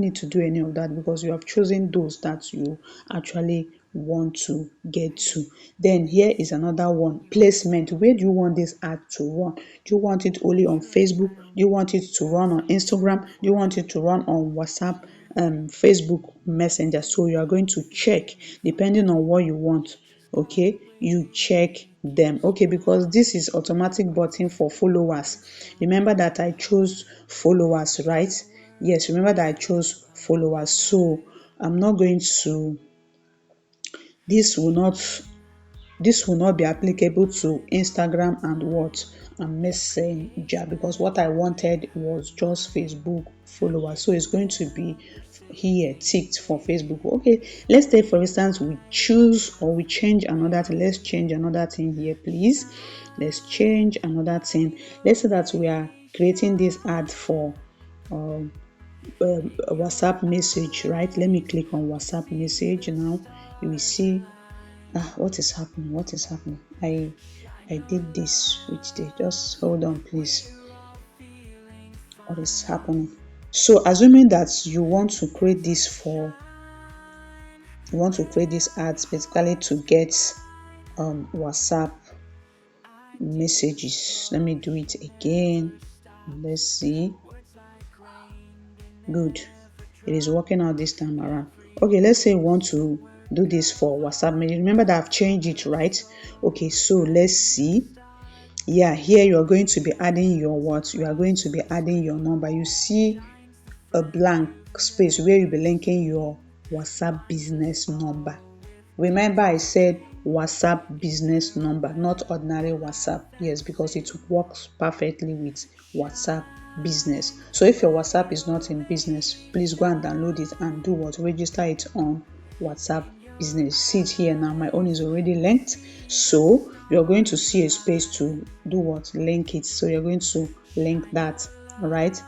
need to do any of that, because you have chosen those that you actually want to get to. Then here is another one, placement. Where do you want this ad to run? Do you want it only on Facebook? Do you want it to run on Instagram? Do you want it to run on WhatsApp, Facebook Messenger? So you are going to check depending on what you want. Okay, you check them. Okay, because this is automatic button for followers. Remember that I chose followers, right? Yes, remember that I chose followers. So I'm not going to, this will not be applicable to Instagram and what? And Messenger, because what I wanted was just Facebook followers. So it's going to be here ticked for Facebook. Okay, let's take for instance we choose or we change another thing. Let's change another thing here, please. Let's change another thing. Let's say that we are creating this ad for a WhatsApp message, right? Let me click on WhatsApp message now. You will see what is happening. I did this which day. Just hold on, please. What is happening? So assuming that you want to create this ad specifically to get WhatsApp messages. Let me do it again. Let's see. Good. It is working out this time around. Okay, let's say we want to do this for WhatsApp message. Remember that I've changed it, right? Okay, so let's see. Yeah, here you are going to be adding your what? You are going to be adding your number. You see a blank space where you'll be linking your WhatsApp business number. Remember I said WhatsApp business number, not ordinary WhatsApp. Yes, because it works perfectly with WhatsApp business. So if your WhatsApp is not in business, please go and download it and do what? Register it on WhatsApp business. See it here now, my own is already linked. So you're going to see a space to do what? Link it. So you're going to link that. All right.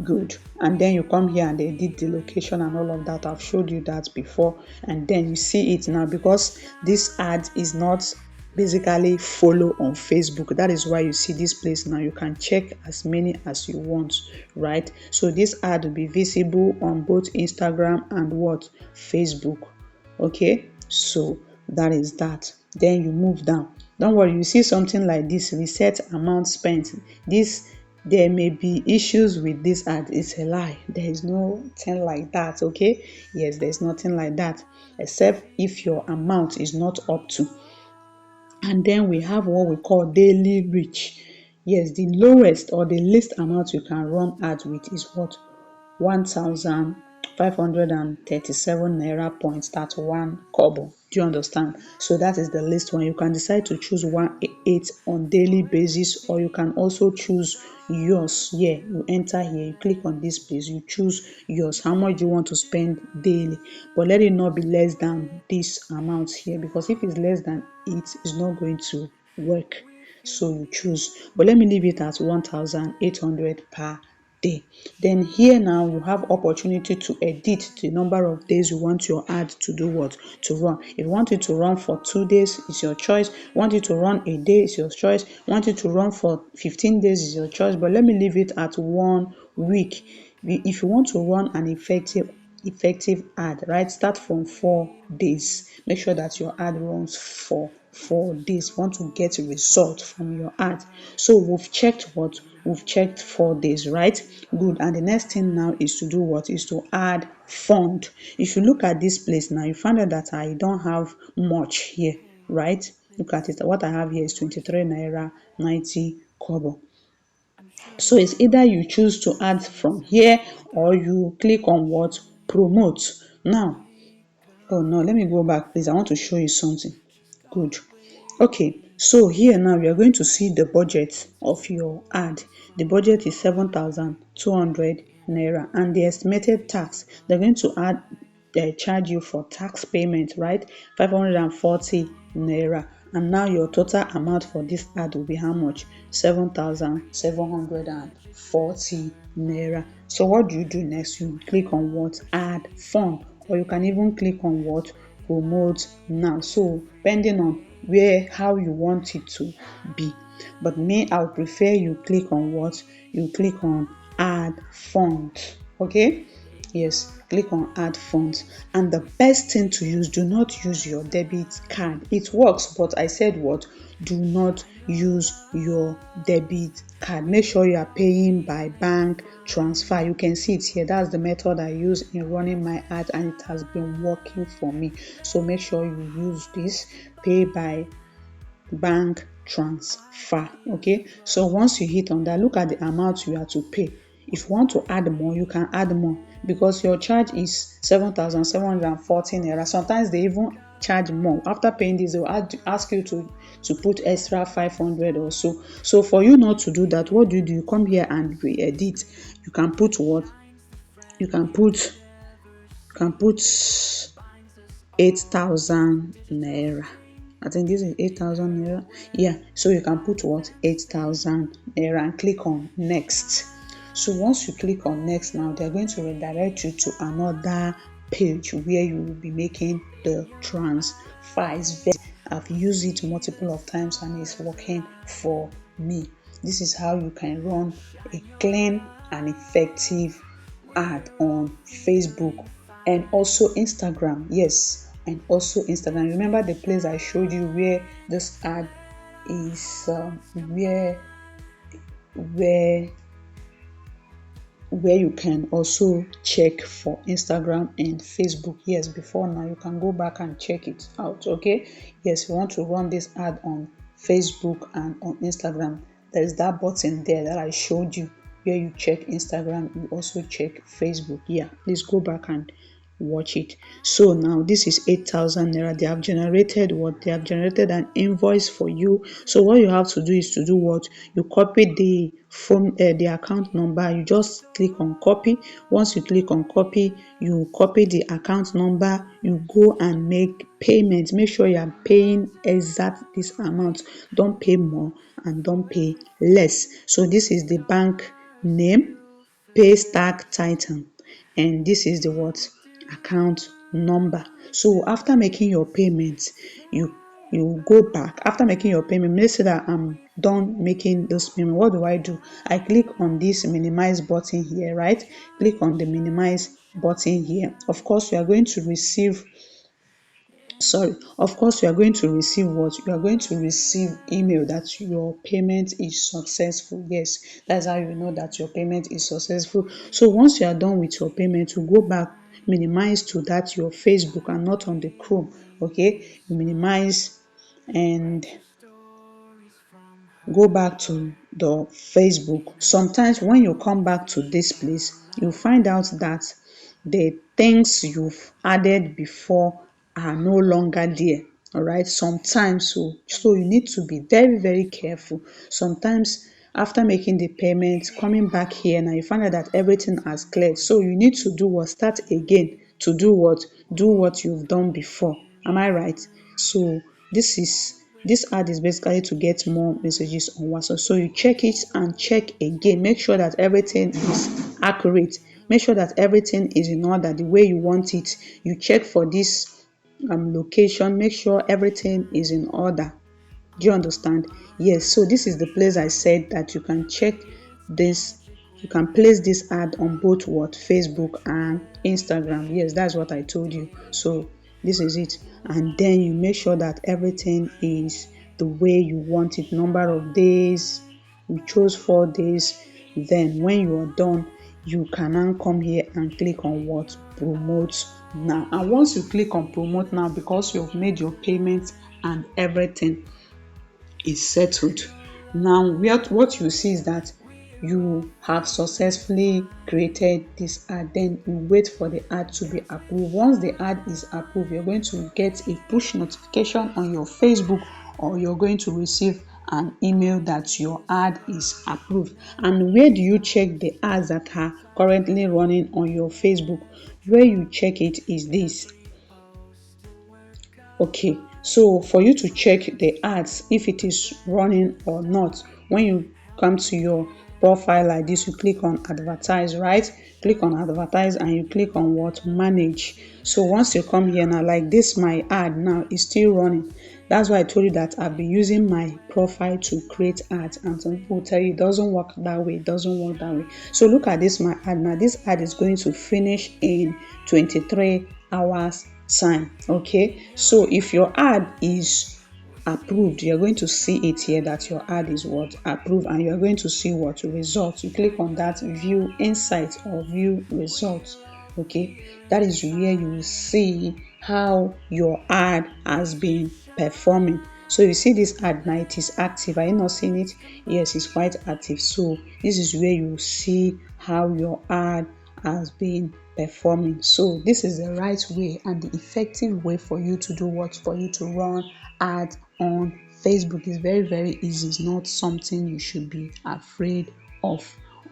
Good. And then you come here and edit the location and all of that. I've showed you that before. And then you see it now because this ad is not basically follow on Facebook. That is why you see this place now. You can check as many as you want, right? So this ad will be visible on both Instagram and what? Facebook. Okay, so that is that. Then you move down. Don't worry, you see something like this, reset amount spent. This, there may be issues with this ad. It's a lie. There is nothing like that. Okay, yes, there's nothing like that, except if your amount is not up to. And then we have what we call daily reach. Yes, the lowest or the least amount you can run ads with is what? 1,537 naira point, that's one kobo. Do you understand? So that is the least one. You can decide to choose 1.8 on daily basis, or you can also choose yours. Yeah, you enter here, you click on this place, you choose yours, how much you want to spend daily. But let it not be less than this amount here, because if it's less than it, it's not going to work. So you choose. But let me leave it at 1,800 per day. Then here now you have opportunity to edit the number of days you want your ad to do what? To run. If you want it to run for 2 days, it's your choice. Want it to run a day, it's your choice. Want it to run for 15 days, is your choice. But let me leave it at 1 week. If you want to run an effective ad, right, start from 4 days. Make sure that your ad runs for 4 days. You want to get a result from your ad. So we've checked what? We've checked 4 days, right? Good. And the next thing now is to do what? Is to add fund. If you look at this place now, you find out that I don't have much here, right? Look at it. What I have here is 23 naira 90 kobo. So it's either you choose to add from here, or you click on what? Promote. Now, oh no, let me go back please. I want to show you something. Good. Okay, so here now we are going to see the budget of your ad. The budget is 7,200 naira, and the estimated tax, they're going to charge you for tax payment, right? 540 naira. And now your total amount for this ad will be how much? 7,740 naira. So what do you do next? You click on what? Add fund, or you can even click on what? Promote now. So depending on how you want it to be. But me, I would prefer you click on what? You click on add fund. Okay, yes, click on add funds. And the best thing to use, do not use your debit card. It works, but I said what? Do not use your debit card. Make sure you are paying by bank transfer. You can see it here. That's the method I use in running my ad, and it has been working for me. So make sure you use this. Pay by bank transfer. Okay, so once you hit on that, look at the amount you are to pay. If you want to add more, you can add more, because your charge is 7,714 naira. Sometimes they even charge more. After paying this, they will ask you to put extra 500 or so. So for you not to do that, what do? You come here and re-edit. You can put what? You can put 8,000 naira. I think this is 8,000 naira. Yeah, so you can put what? 8,000 naira and click on next. So once you click on next now, they're going to redirect you to another page where you will be making the transfer. I've used it multiple of times and it's working for me. This is how you can run a clean and effective ad on Facebook and also Instagram. Yes, and also Instagram. Remember the place I showed you where this ad is, where you can also check for Instagram and Facebook. Yes, before now you can go back and check it out. Okay, yes, you want to run this ad on Facebook and on Instagram. There is that button there that I showed you where you check Instagram, you also check Facebook. Yeah, please go back and watch it. So now this is 8,000 naira. They have generated what? They have generated an invoice for you. So what you have to do is to do what? You copy the the account number. You just click on copy. Once you click on copy, you copy the account number. You go and make payment. Make sure you are paying exact this amount. Don't pay more and don't pay less. So this is the bank name. pay stack title, and this is the what account number. So after making your payment, you go back after making your payment. Let's say that I'm done making this payment. What do? I click on this minimize button here, right? Click on the minimize button here. Of course, you are going to receive of course you are going to receive what? You are going to receive email that your payment is successful. Yes, that's how you know that your payment is successful. So once you are done with your payment, you go back, minimize to that your Facebook and not on the Chrome. Okay, you minimize and go back to the Facebook. Sometimes when you come back to this place, you find out that the things you've added before are no longer there. All right. Sometimes so you need to be very, very careful. Sometimes after making the payment, coming back here now, you find out that everything has cleared. So you need to do what? Start again to do what? Do what you've done before. Am I right? So this ad is basically to get more messages on WhatsApp. So you check it and check again. Make sure that everything is accurate. Make sure that everything is in order the way you want it. You check for this location. Make sure everything is in order. Do you understand? Yes. So this is the place I said that you can check this. You can place this ad on both what? Facebook and Instagram. Yes, that's what I told you. So this is it. And then you make sure that everything is the way you want it. Number of days. You chose 4 days. Then when you are done, you can now come here and click on what? Promote now. And once you click on promote now, because you've made your payment and everything is settled. Now, what you see is that you have successfully created this ad. Then you wait for the ad to be approved. Once the ad is approved, you're going to get a push notification on your Facebook, or you're going to receive an email that your ad is approved. And where do you check the ads that are currently running on your Facebook? Where you check it is this. Okay, so for you to check the ads if it is running or not, when you come to your profile like this, you click on advertise, right? Click on advertise and you click on what? Manage. So once you come here now, like this, my ad now is still running. That's why I told you that I've been using my profile to create ads, and some people tell you it doesn't work that way, it doesn't work that way. So look at this, my ad now. This ad is going to finish in 23 hours time. Okay, so if your ad is approved, you're going to see it here that your ad is what? Approved, and you're going to see what? Results. You click on that view insights or view results. Okay, that is where you will see how your ad has been performing. So you see this ad now, it is active. Are you not seeing it? Yes, it's quite active. So this is where you see how your ad has been performing. So this is the right way and the effective way for you to do what? For you to run ads on Facebook. Is very, very easy. It's not something you should be afraid of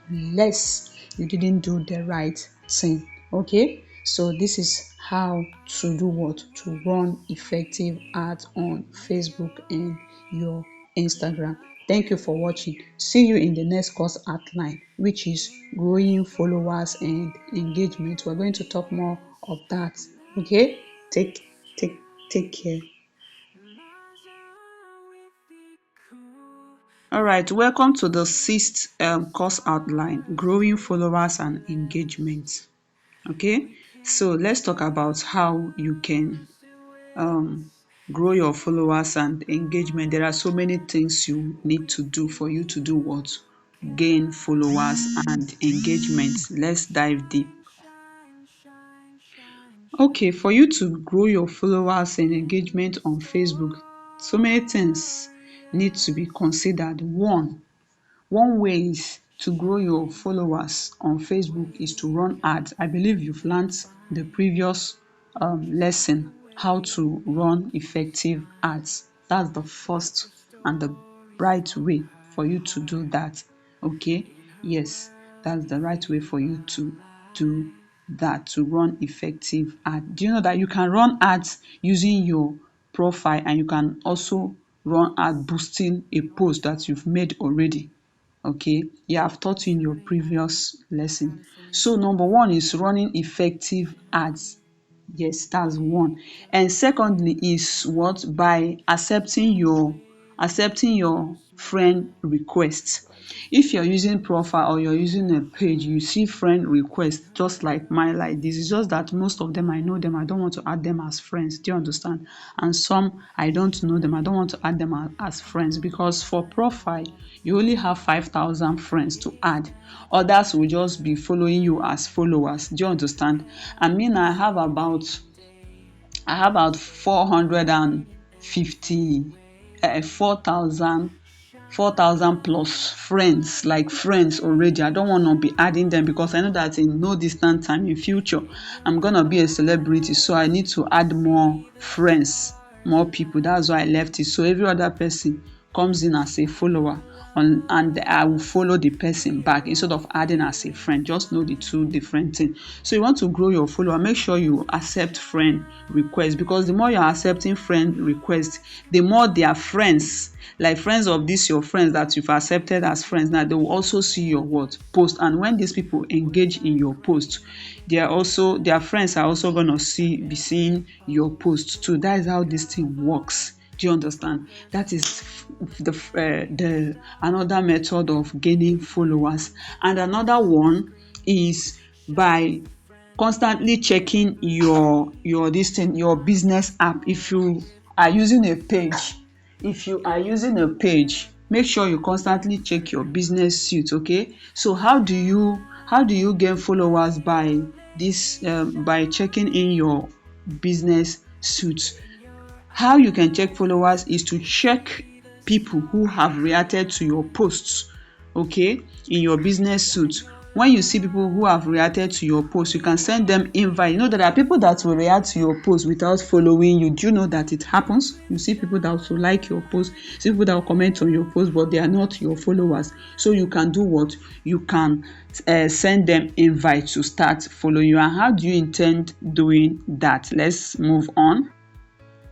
unless you didn't do the right thing. Okay, so this is how to do what? To run effective ads on Facebook and your Instagram. Thank you for watching. See you in the next course outline, which is growing followers and engagement. We're going to talk more of that. Okay, take take care. All right, welcome to the sixth course outline, growing followers and engagement. Okay, so let's talk about how you can um, grow your followers and engagement. There are so many things you need to do for you to do what? Gain followers and engagement. Let's dive deep. Okay, for you to grow your followers and engagement on Facebook, so many things need to be considered. One way is to grow your followers on Facebook is to run ads. I believe you've learned the previous lesson how to run effective ads. That's the first and the right way for you to do that. Okay, yes, that's the right way for you to do that, to run effective ad. Do you know that you can run ads using your profile, and you can also run ad boosting a post that you've made already? Okay, yeah, I've taught you in your previous lesson. So number one is running effective ads. Yes, that's one. And secondly is what? By accepting your friend requests. If you're using profile or you're using a page, you see friend requests just like mine like this. It's just that most of them I know them, I don't want to add them as friends. Do you understand? And some I don't know them, I don't want to add them as friends, because for profile you only have 5,000 friends to add. Others will just be following you as followers. Do you understand? I mean, I have about 450 4,000 plus friends, like friends already. I don't want to be adding them because I know that in no distant time in future I'm gonna be a celebrity, so I need to add more friends, more people. That's why I left it. So every other person comes in as a follower and I will follow the person back instead of adding as a friend. Just know the two different things. So you want to grow your follower, make sure you accept friend requests, because the more you're accepting friend requests, the more their friends, like friends of this your friends that you've accepted as friends, now they will also see your what post. And when these people engage in your post, their friends are also gonna be seeing your post too. That is how this thing works. Do you understand? That is the another method of gaining followers. And another one is by constantly checking your business app. Are using a page if you are using a page, make sure you constantly check your business suit. Okay, so how do you gain followers? By checking in your business suit. How you can check followers is to check people who have reacted to your posts, okay, in your business suit. When you see people who have reacted to your post, you can send them invite. You know that there are people that will react to your post without following you. Do you know that it happens? You see people that will like your post, see people that will comment on your post, but they are not your followers. So you can do what? You can send them invite to start following you. And how do you intend doing that? Let's move on.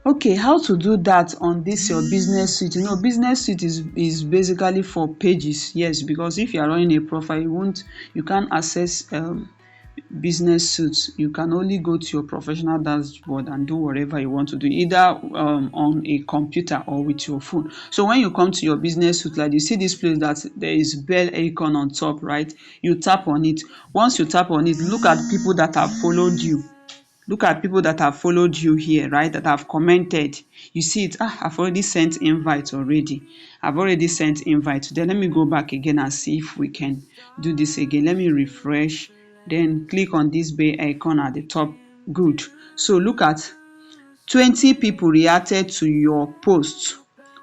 Okay, how to do that on this your business suite? Business suite is basically for pages. Yes, because if you are running a profile, you can't access business suits. You can only go to your professional dashboard and do whatever you want to do, either on a computer or with your phone. So when you come to your business suite, like you see this place that there is bell icon on top, right? You tap on it. Once you tap on it, look at people that have followed you. Look at people that have followed you here, right? That have commented. You see it. I've already sent invite already. I've already sent invite. Then let me go back again and see if we can do this again. Let me refresh. Then click on this bell icon at the top. Good. So look at 20 people reacted to your post.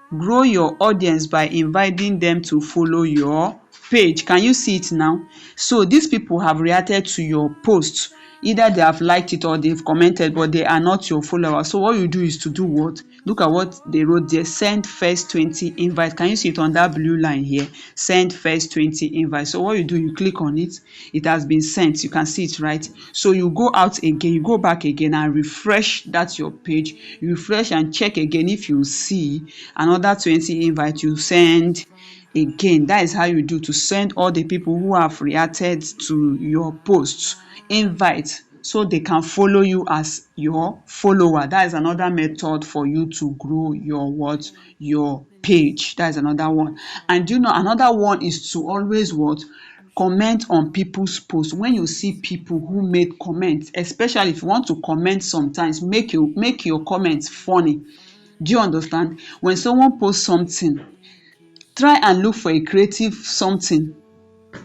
Grow your audience by inviting them to follow your page. Can you see it now? So these people have reacted to your post. Either they have liked it or they've commented, but they are not your followers. So what you do is to do what? Look at what they wrote there. Send first 20 invite. Can you see it on that blue line here? Send first 20 invite. So what you do, you click on it. It has been sent. You can see it, right? So you go out again, you go back again and refresh that your page. You refresh and check again if you see another 20 invite. You send again. That is how you do to send all the people who have reacted to your posts invite, so they can follow you as your follower. That is another method for you to grow your page. That is another one. And another one is to always comment on people's posts. When you see people who made comments, especially if you want to comment, sometimes make your comments funny. Do you understand? When someone posts something, try and look for a creative something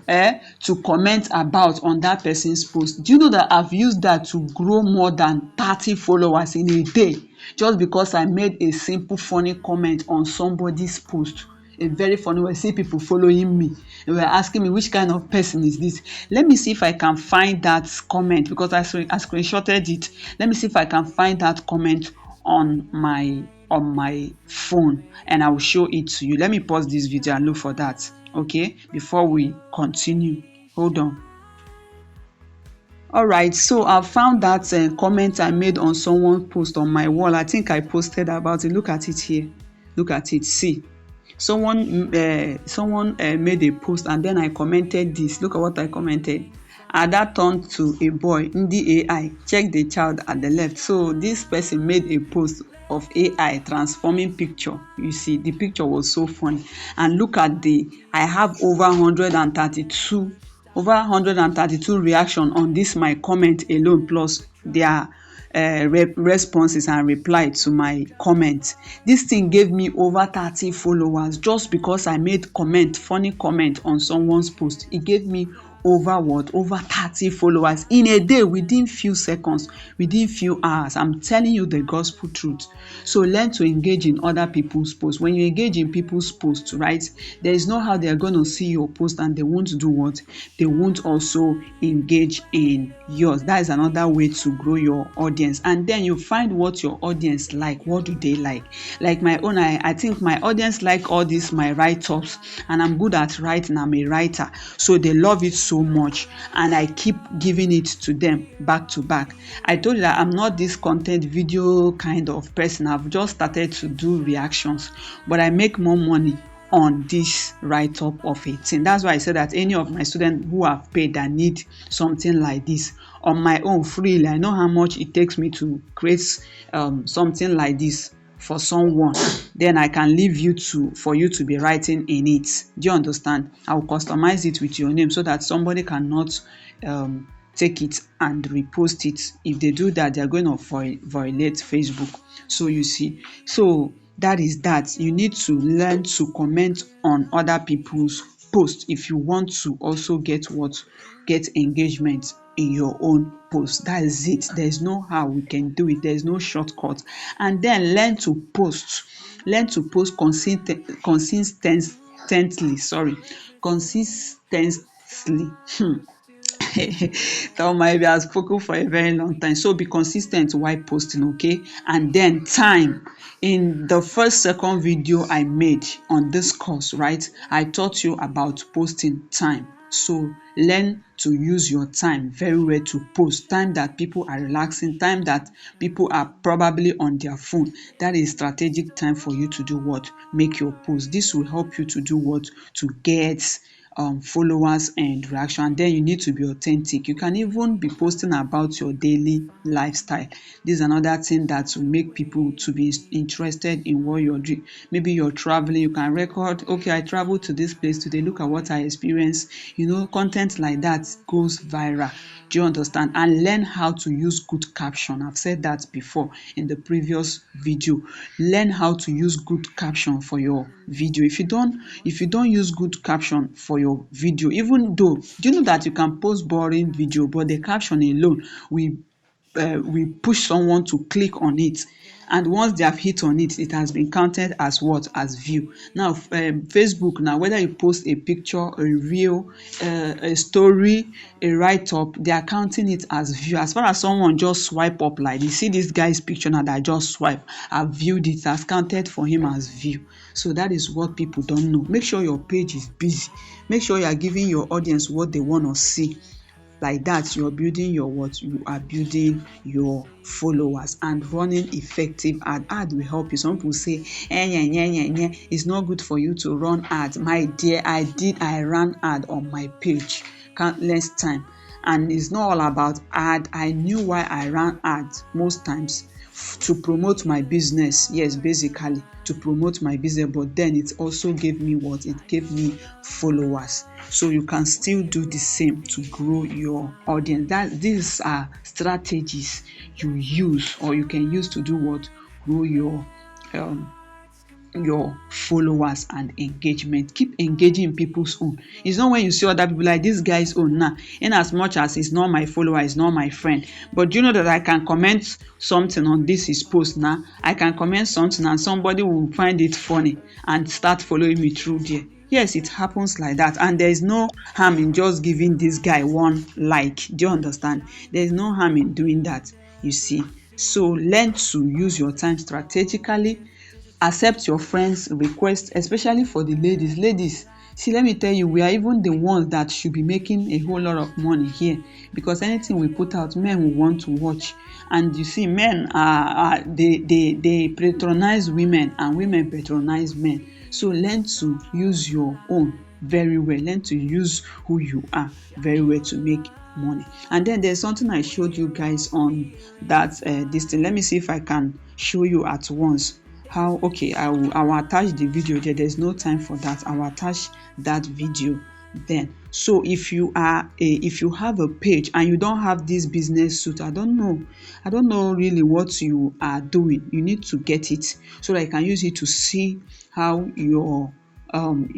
to comment about on that person's post. Do you know that I've used that to grow more than 30 followers in a day, just because I made a simple funny comment on somebody's post? A very funny way. See people following me and were asking me, which kind of person is this? Let me see if I can find that comment, because I screenshotted it. Let me see if I can find that comment on my phone, and I will show it to you. Let me pause this video and look for that, okay, before we continue. Hold on. All right, so I found that comment I made on someone's post on my wall. I think I posted about it. Look at it here. Look at it. See. Someone made a post and then I commented this. Look at what I commented. Ada turned to a boy. Ndi AI. Check the child at the left. So this person made a post of AI transforming picture. You see, the picture was so funny. And look at I have over 132 reaction on this my comment alone, plus their responses and reply to my comment. This thing gave me over 30 followers just because I made funny comment on someone's post. It gave me over 30 followers in a day, within few seconds, within few hours. I'm telling you the gospel truth. So learn to engage in other people's posts. When you engage in people's posts, right, there is no how they are going to see your post and they won't do what? They won't also engage in yours. That is another way to grow your audience. And then you find what your audience like. What do they like? Like my own, I think my audience like all these my write-ups, and I'm good at writing. I'm a writer, so they love it so much, and I keep giving it to them back to back. I told you that I'm not this content video kind of person. I've just started to do reactions, but I make more money on this write-up of a thing. That's why I said that any of my students who have paid that need something like this on my own freely, I know how much it takes me to create something like this for someone, then I can leave you for you to be writing in it. Do you understand? I will customize it with your name so that somebody cannot take it and repost it. If they do that, they're going to violate Facebook. So you see, so that is that. You need to learn to comment on other people's posts if you want to also get engagement in your own post. That is it. There's no how we can do it. There's no shortcut. And then learn to post. Learn to post consistently. Consistently. That maybe I've spoken for a very long time. So be consistent while posting, okay? And then time. In the second video I made on this course, right, I taught you about posting time. So learn to use your time very well to post. Time that people are relaxing, time that people are probably on their phone. That is strategic time for you to do what? Make your post. This will help you to do what? To get followers and reaction. And then you need to be authentic. You can even be posting about your daily lifestyle. This is another thing that will make people to be interested in what you're doing. Maybe you're traveling, you can record, okay, I traveled to this place today, look at what I experienced. Content like that goes viral. Do you understand? And learn how to use good caption. I've said that before in the previous video. Learn how to use good caption for your video. If you don't use good caption for your video, even though, do you know that you can post boring video, but the caption alone we push someone to click on it, and once they have hit on it, it has been counted as what? As view. Now Facebook, now whether you post a picture, a reel, a story, a write-up, they are counting it as view. As far as someone just swipe up, like you see this guy's picture now that I just swipe, I've viewed it, as counted for him as view. So that is what people don't know. Make sure your page is busy. Make sure you are giving your audience what they want to see. Like that, you're building your what? You are building your followers. And running effective ad will help you. Some people say, it's not good for you to run ads. My dear, I ran ad on my page countless time, and it's not all about ad. I knew why I ran ads most times, to promote my business. Yes, basically to promote my business, but then it also gave me what? It gave me followers. So you can still do the same to grow your audience. These are strategies you use, or you can use to do what? Grow your followers and engagement. Keep engaging people's own. It's not when you see other people like this guy's own now, in as much as it's not my follower, it's not my friend, but do you know that I can comment something on this his post now? I can comment something and somebody will find it funny and start following me through there. Yes, it happens like that, and there is no harm in just giving this guy one like. Do you understand? There is no harm in doing that, you see. So learn to use your time strategically. Accept your friends' requests, especially for the ladies. Ladies, see, let me tell you, we are even the ones that should be making a whole lot of money here, because anything we put out, men will want to watch. And you see, men they patronize women, and women patronize men. So learn to use your own very well, learn to use who you are very well to make money. And then there's something I showed you guys on that this thing. Let me see if I can show you at once how. Okay, I will attach the video there. There's no time for that. I will attach that video then. So if you have a page and you don't have this business suit, I don't know really what you are doing. You need to get it so that I can use it to see how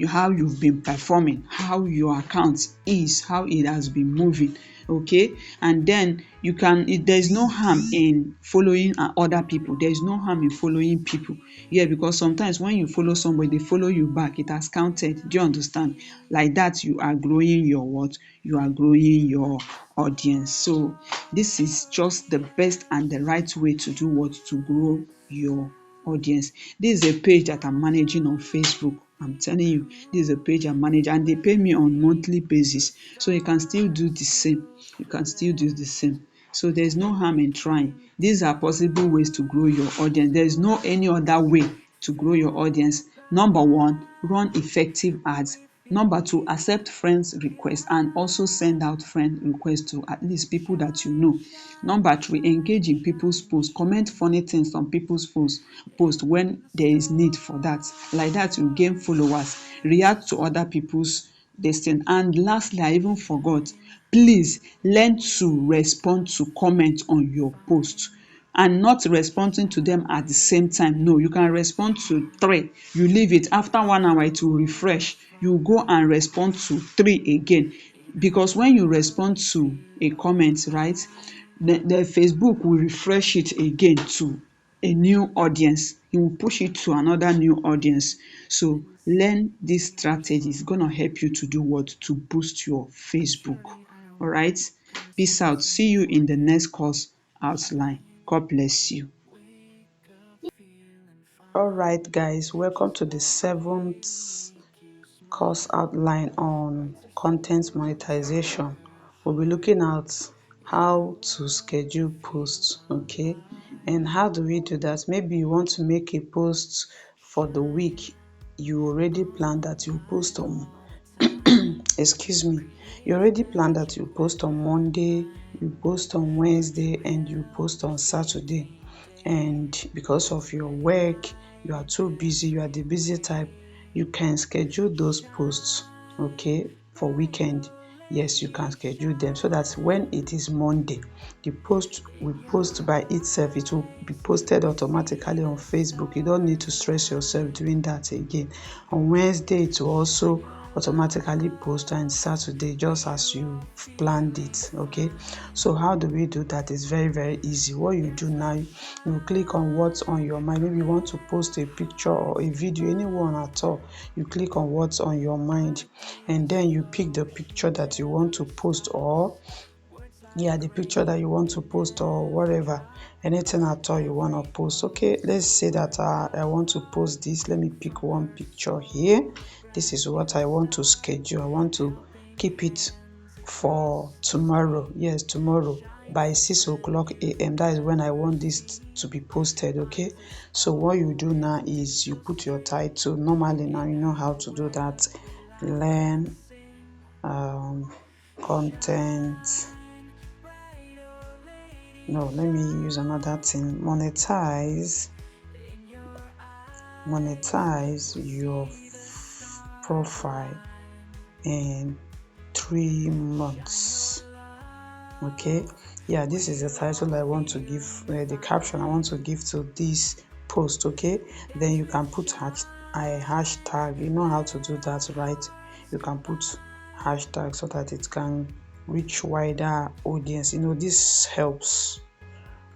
how you've been performing, how your account is, how it has been moving. Okay, and then there's no harm in following other people. There's no harm in following people. Yeah, because sometimes when you follow somebody, they follow you back, it has counted. Do you understand? Like that, you are growing your what? You are growing your audience. So this is just the best and the right way to do what? To grow your audience. This is a page that I'm managing on Facebook. I'm telling you, this is a page I manage and they pay me on monthly basis. So you can still do the same. You can still do the same. So there's no harm in trying. These are possible ways to grow your audience. There's no any other way to grow your audience. Number one, run effective ads. Number two, accept friends' requests and also send out friend requests to at least people that you know. Number three, engage in people's posts. Comment funny things on people's post when there is need for that. Like that, you gain followers. React to other people's this thing. And lastly, I even forgot, please learn to respond to comment on your post and not responding to them at the same time. No, you can respond to three, you leave it, after 1 hour it will refresh, you go and respond to three again. Because when you respond to a comment, right, the Facebook will refresh it again to a new audience. It will push it to another new audience. So learn this strategy. It's gonna help you to do what? To boost your Facebook. All right. Peace out. See you in the next course outline. God bless you. All right, guys. Welcome to the seventh course outline on content monetization. We'll be looking at how to schedule posts, okay? And how do we do that? Maybe you want to make a post for the week. You already planned that you post on excuse me, you already planned that you post on Monday, you post on Wednesday, and you post on Saturday. And because of your work, you are too busy, you are the busy type, you can schedule those posts, okay, for weekend. Yes, you can schedule them so that when it is Monday, the post will post by itself. It will be posted automatically on Facebook. You don't need to stress yourself doing that again. On Wednesday, it will also automatically post, and Saturday just as you planned it. Okay, so how do we do that? It's very, very easy. What you do now, you click on what's on your mind. Maybe you want to post a picture or a video, anyone at all. You click on what's on your mind, and then you pick the picture that you want to post, or the picture that you want to post, or whatever, anything at all you want to post. Okay, let's say that I want to post this. Let me pick one picture here. This is what I want to schedule. I want to keep it for tomorrow. Yes, tomorrow by 6 o'clock a.m. That is when I want this to be posted. Okay, so what you do now is you put your title. Normally now you know how to do that. Learn content. No, let me use another thing. Monetize your profile in 3 months. Okay, this is the title I want to give, the caption I want to give to this post. Okay, then you can put a hashtag. You know how to do that, right? You can put hashtag so that it can reach wider audience. This helps.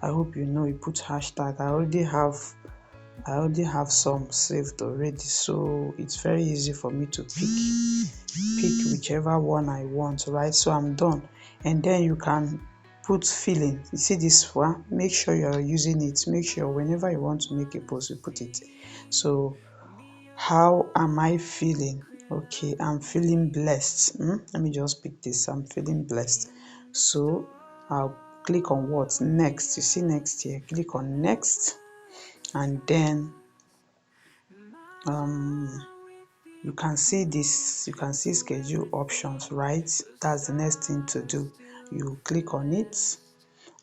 I hope you know you put hashtag. I already have some saved already, so it's very easy for me to pick whichever one I want, right? So I'm done. And then you can put feeling. You see this one? Make sure you're using it. Make sure whenever you want to make a post, you put it. So how am I feeling? Okay, I'm feeling blessed. Let me just pick this. I'm feeling blessed. So I'll click on what? Next. You see next here. Click on next. And then you can see this, you can see schedule options, right? That's the next thing to do. You click on it,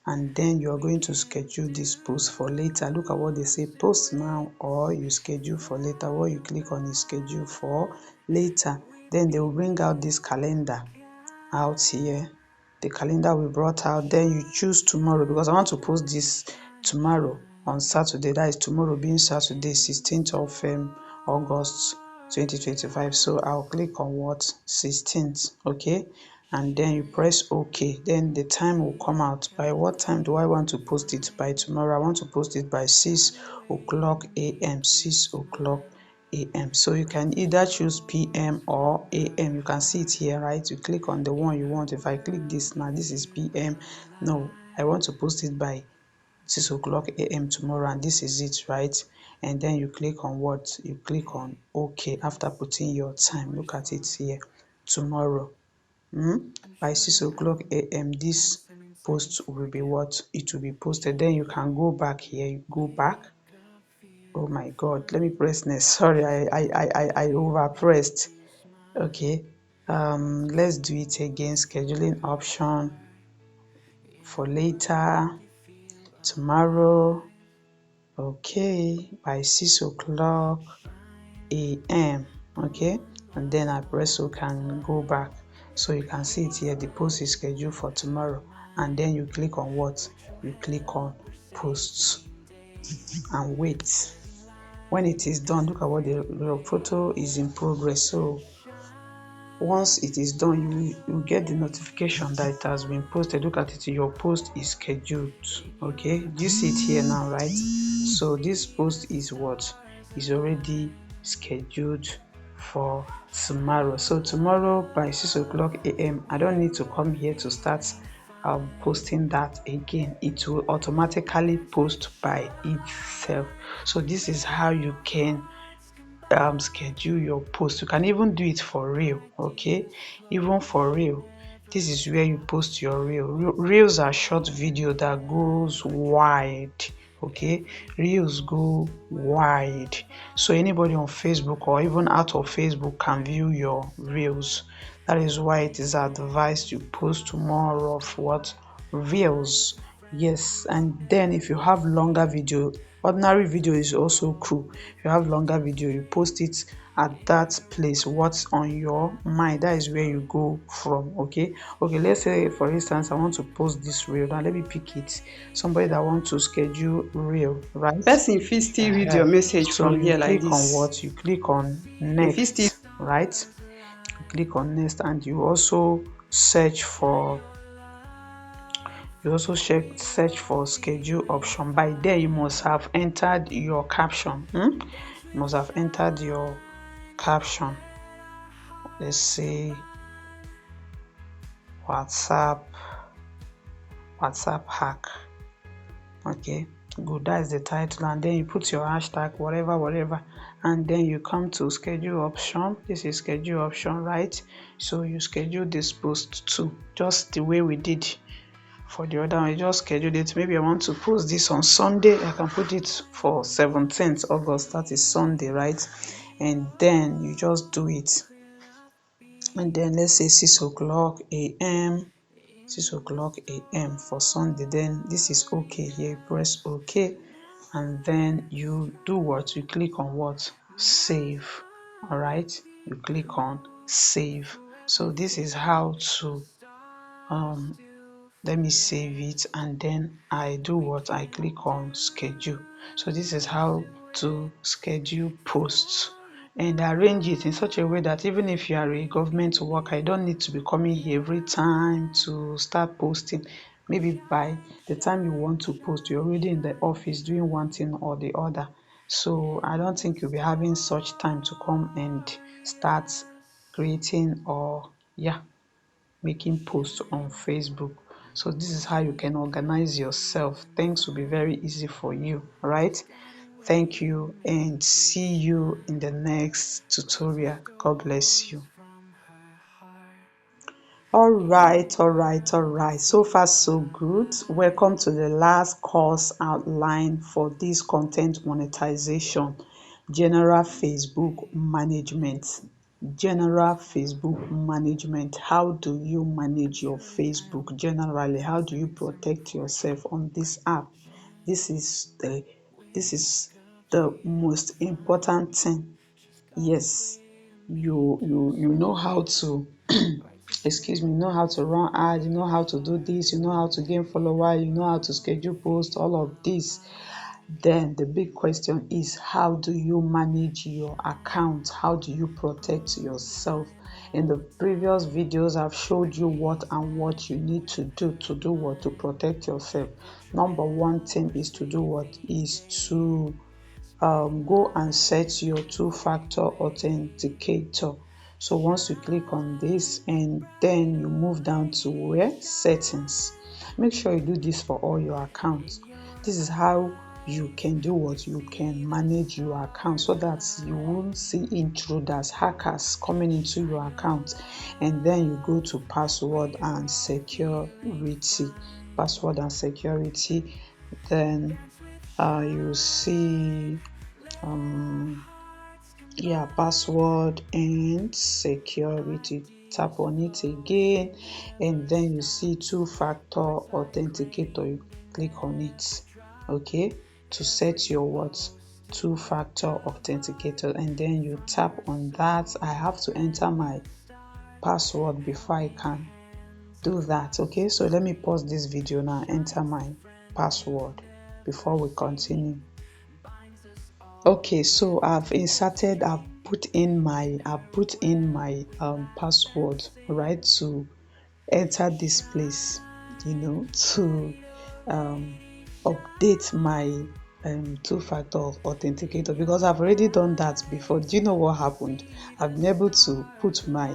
and then you're going to schedule this post for later. Look at what they say, post now or you schedule for later. What you click on is schedule for later. Then they will bring out this calendar out here, the calendar we brought out. Then you choose tomorrow, because I want to post this tomorrow on Saturday. That is tomorrow being Saturday, 16th of August 2025. So I'll click on what, 16th. Okay, and then you press OK. Then the time will come out. By what time do I want to post it? By tomorrow. I want to post it by 6 o'clock a.m. 6 o'clock a.m. So you can either choose p.m. or a.m. You can see it here, right? You click on the one you want. If I click this now, this is p.m. No, I want to post it by 6 o'clock a.m. tomorrow, and this is it, right? And then you click on what? You click on OK after putting your time. Look at it here. Tomorrow, by 6 o'clock a.m. this post will be what? It will be posted. Then you can go back here. You go back. Oh my God, let me press next. Sorry, I over pressed. Okay, let's do it again. Scheduling option for later, tomorrow. Okay, by 6 o'clock a.m. Okay, and then I press OK and go back. So you can see it here, the post is scheduled for tomorrow. And then you click on what? You click on posts and wait. When it is done, look at what your photo is in progress. So once it is done, you get the notification that it has been posted. Look at it, your post is scheduled. Okay, do you see it here now, right? So this post is what is already scheduled for tomorrow. So tomorrow by 6 o'clock a.m. I don't need to come here to start posting that again. It will automatically post by itself. So this is how you can schedule your post. You can even do it for real. Okay, even for real, this is where you post your reel. Reels are short video that goes wide. Okay, reels go wide, so anybody on Facebook or even out of Facebook can view your reels. That is why it is advised you post more of what? Reels. Yes, and then if you have longer video, ordinary video is also cool. If you have longer video, you post it at that place, what's on your mind. That is where you go from. Okay, let's say for instance I want to post this reel. Now let me pick it, somebody that want to schedule reel, right? Person fit still read your message So from you here like click on this. what? You click on You fit still next, right? You click on next, and you also search for schedule option. By there you must have entered your caption. You must have entered your caption. Let's say WhatsApp hack. Okay, good, that is the title, and then you put your hashtag, whatever, and then you come to schedule option. This is schedule option, right? So you schedule this post too, just the way we did for the other one. I just scheduled it. Maybe I want to post this on Sunday. I can put it for 17th August. That is Sunday, right? And then you just do it. And then let's say 6 o'clock a.m. 6 o'clock a.m. for Sunday. Then this is okay here. You press OK, and then you do what? You click on what? Save. All right. You click on save. So this is how to let me save it, and then I do what? I click on schedule. So this is how to schedule posts and arrange it in such a way that even if you are a government worker, I don't need to be coming here every time to start posting. Maybe by the time you want to post, you're already in the office doing one thing or the other. So I don't think you'll be having such time to come and start creating or making posts on Facebook. So this is how you can organize yourself. Things will be very easy for you, right? Thank you, and see you in the next tutorial. God bless you. All right. So far so good. Welcome to the last course outline for this content monetization. General Facebook management. General Facebook management. How do you manage your Facebook generally? How do you protect yourself on this app? This is the this is the most important thing. Yes, you know how to excuse me, you know how to run ads, you know how to do this, you know how to gain follower, you know how to schedule posts, all of this. Then the big question is, how do you manage your account? How do you protect yourself? In the previous videos, I've showed you what and what you need to do what to protect yourself. Number one thing is to do what is to go and set your two-factor authenticator. So once you click on this and then you move down to where settings, make sure you do this for all your accounts. This is how you can do what you can manage your account so that you won't see intruders, hackers coming into your account. And then you go to password and security. Password and security. Then you see um yeah, password and security. Tap on it again and then you see two-factor authenticator. You click on it, okay, to set your what two-factor authenticator, and then you tap on that. I have to enter my password before I can do that. Okay, so let me pause this video now, enter my password before we continue. Okay, so I've put in my password, right, to enter this place, to um update my two-factor authenticator, because I've already done that before. Do you know what happened? I've been able to put my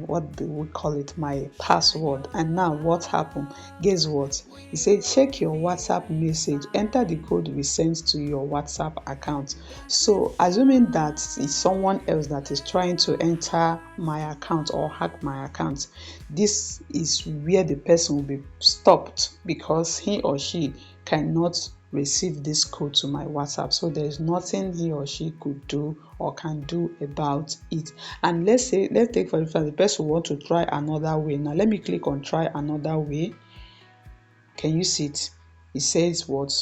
what do we call it, my password, and now what happened? Guess what? It said check your WhatsApp message, enter the code we sent to your WhatsApp account. So assuming that it's someone else that is trying to enter my account or hack my account, this is where the person will be stopped, because he or she cannot receive this code to my WhatsApp. So there is nothing he or she could do or can do about it. And let's take for instance the person want to try another way. Now let me click on try another way. Can you see it? It says what?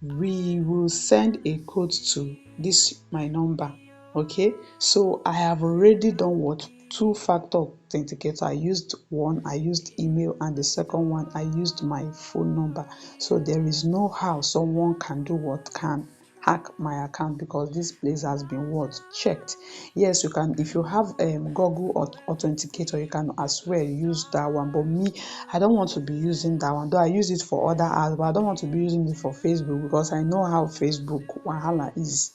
We will send a code to this my number. Okay, so I have already done what? Two-factor authenticator. I used one, I used email, and the second one I used my phone number. So there is no how someone can do what? Can hack my account, because this place has been what? Checked. Yes, you can, if you have Google authenticator, you can as well use that one, but me, I don't want to be using that one, though I use it for other apps, but I don't want to be using it for Facebook, because I know how Facebook wahala is.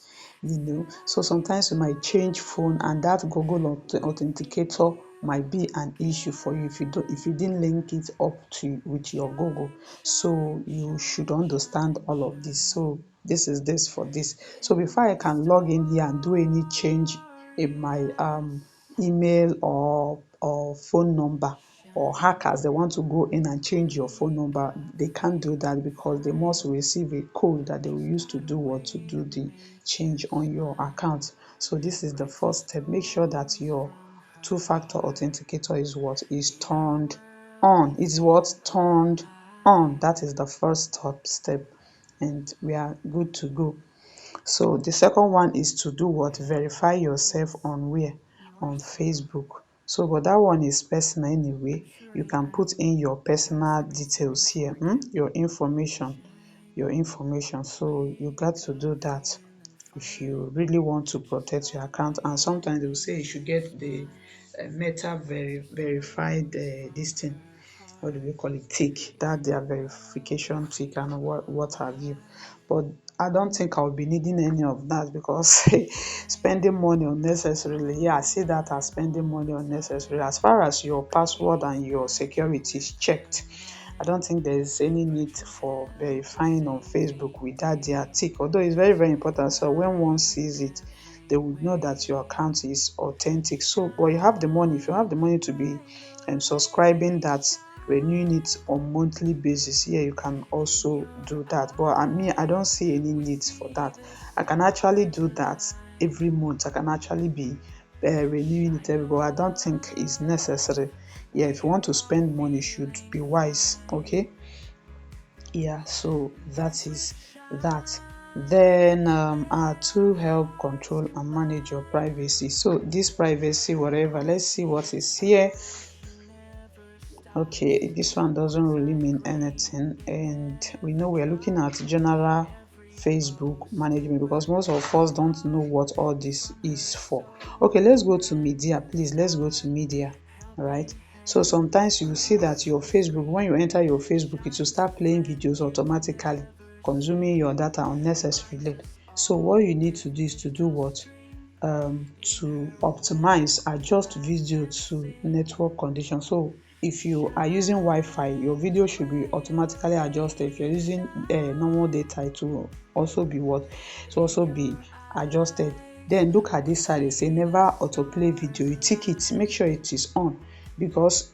So sometimes you might change phone and that Google authenticator might be an issue for you if you didn't link it up to with your Google. So you should understand all of this. So this is this for this. So before I can log in here and do any change in my email or phone number, or hackers, they want to go in and change your phone number, they can't do that, because they must receive a code that they will use to do what? To do the change on your account. So this is the first step. Make sure that your two-factor authenticator is what? Is turned on. Is what? Turned on. That is the first step, and we are good to go. So the second one is to do what? Verify yourself on where? On Facebook. So but that one is personal anyway. You can put in your personal details here, your information. So you got to do that if you really want to protect your account. And sometimes they will say you should get the meta verified this thing, what do we call it, tick, that their verification tick and what have you. But I don't think I'll be needing any of that, because spending money unnecessarily, yeah, I see that as spending money unnecessarily. As far as your password and your security is checked, I don't think there's any need for verifying on Facebook with that their tick, although it's very, very important. So when one sees it, they would know that your account is authentic. So, but you have the money, if you have the money to be subscribing that renewing it on monthly basis, yeah, you can also do that. But I don't see any need for that. I can actually do that every month. I can actually be renewing it every, but I don't think it's necessary. Yeah, if you want to spend money, you should be wise. Okay. Yeah, so that is that. Then to help control and manage your privacy. So this privacy, whatever, let's see what is here. Okay, this one doesn't really mean anything, and we know we're looking at general Facebook management because most of us don't know what all this is for. Okay, let's go to media, please. Let's go to media, right? So sometimes you see that your Facebook, when you enter your Facebook, it will start playing videos automatically, consuming your data unnecessarily. So what you need to do is to do what? To optimize, adjust video to network conditions. So if you are using Wi-Fi, your video should be automatically adjusted. If you're using normal data, it will also be what? It will also be adjusted. Then look at this side, they say never autoplay video. You tick it, make sure it is on, because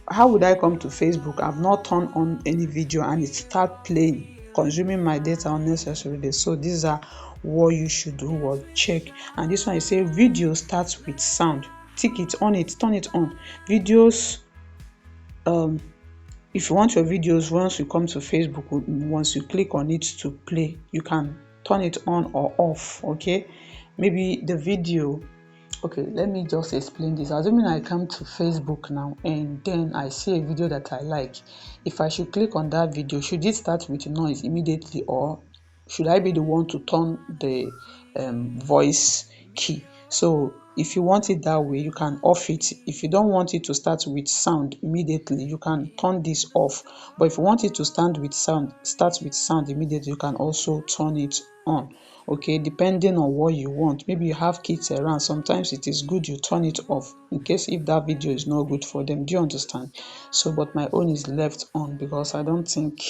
how would I come to Facebook? I've not turned on any video and it start playing, consuming my data unnecessarily. So these are what you should do or check. And this one, you say video starts with sound. Tick it on, it, turn it on. Videos, um if you want your videos, once you come to Facebook, once you click on it to play, you can turn it on or off. Okay, maybe the video. Okay, let me just explain this. Assuming I come to Facebook now and then I see a video that I like, if I should click on that video, should it start with noise immediately, or should I be the one to turn the voice key? So if you want it that way, you can off it. If you don't want it to start with sound immediately, you can turn this off. But if you want it to start with sound immediately, you can also turn it on. Okay, depending on what you want. Maybe you have kids around, sometimes it is good you turn it off in case if that video is not good for them. Do you understand? So but my own is left on because I don't think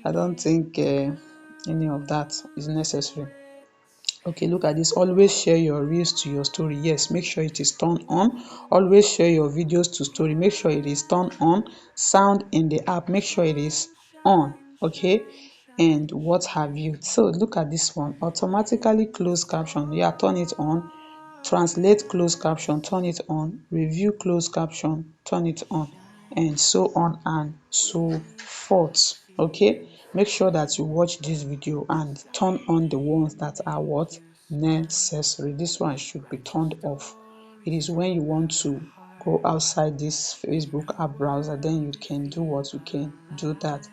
I don't think any of that is necessary. Okay, look at this. Always share your reels to your story. Yes, make sure it is turned on. Always share your videos to story. Make sure it is turned on. Sound in the app, make sure it is on. Okay, and what have you. So look at this one. Automatically close caption. Yeah, turn it on. Translate closed caption, turn it on. Review closed caption, turn it on, and so on and so forth. Okay, make sure that you watch this video and turn on the ones that are what? Necessary. This one should be turned off. It is when you want to go outside this Facebook app browser, then you can do what you can do that.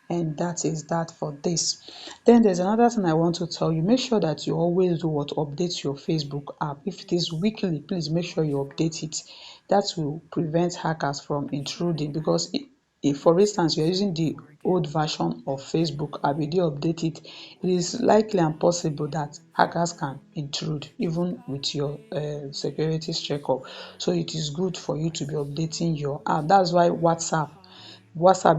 And that is that for this. Then there's another thing I want to tell you. Make sure that you always do what? Update your Facebook app. If it is weekly, please make sure you update it. That will prevent hackers from intruding, because if for instance you're using the old version of Facebook app, you did update it, it is likely and possible that hackers can intrude even with your security checkup. So it is good for you to be updating your app. That's why WhatsApp,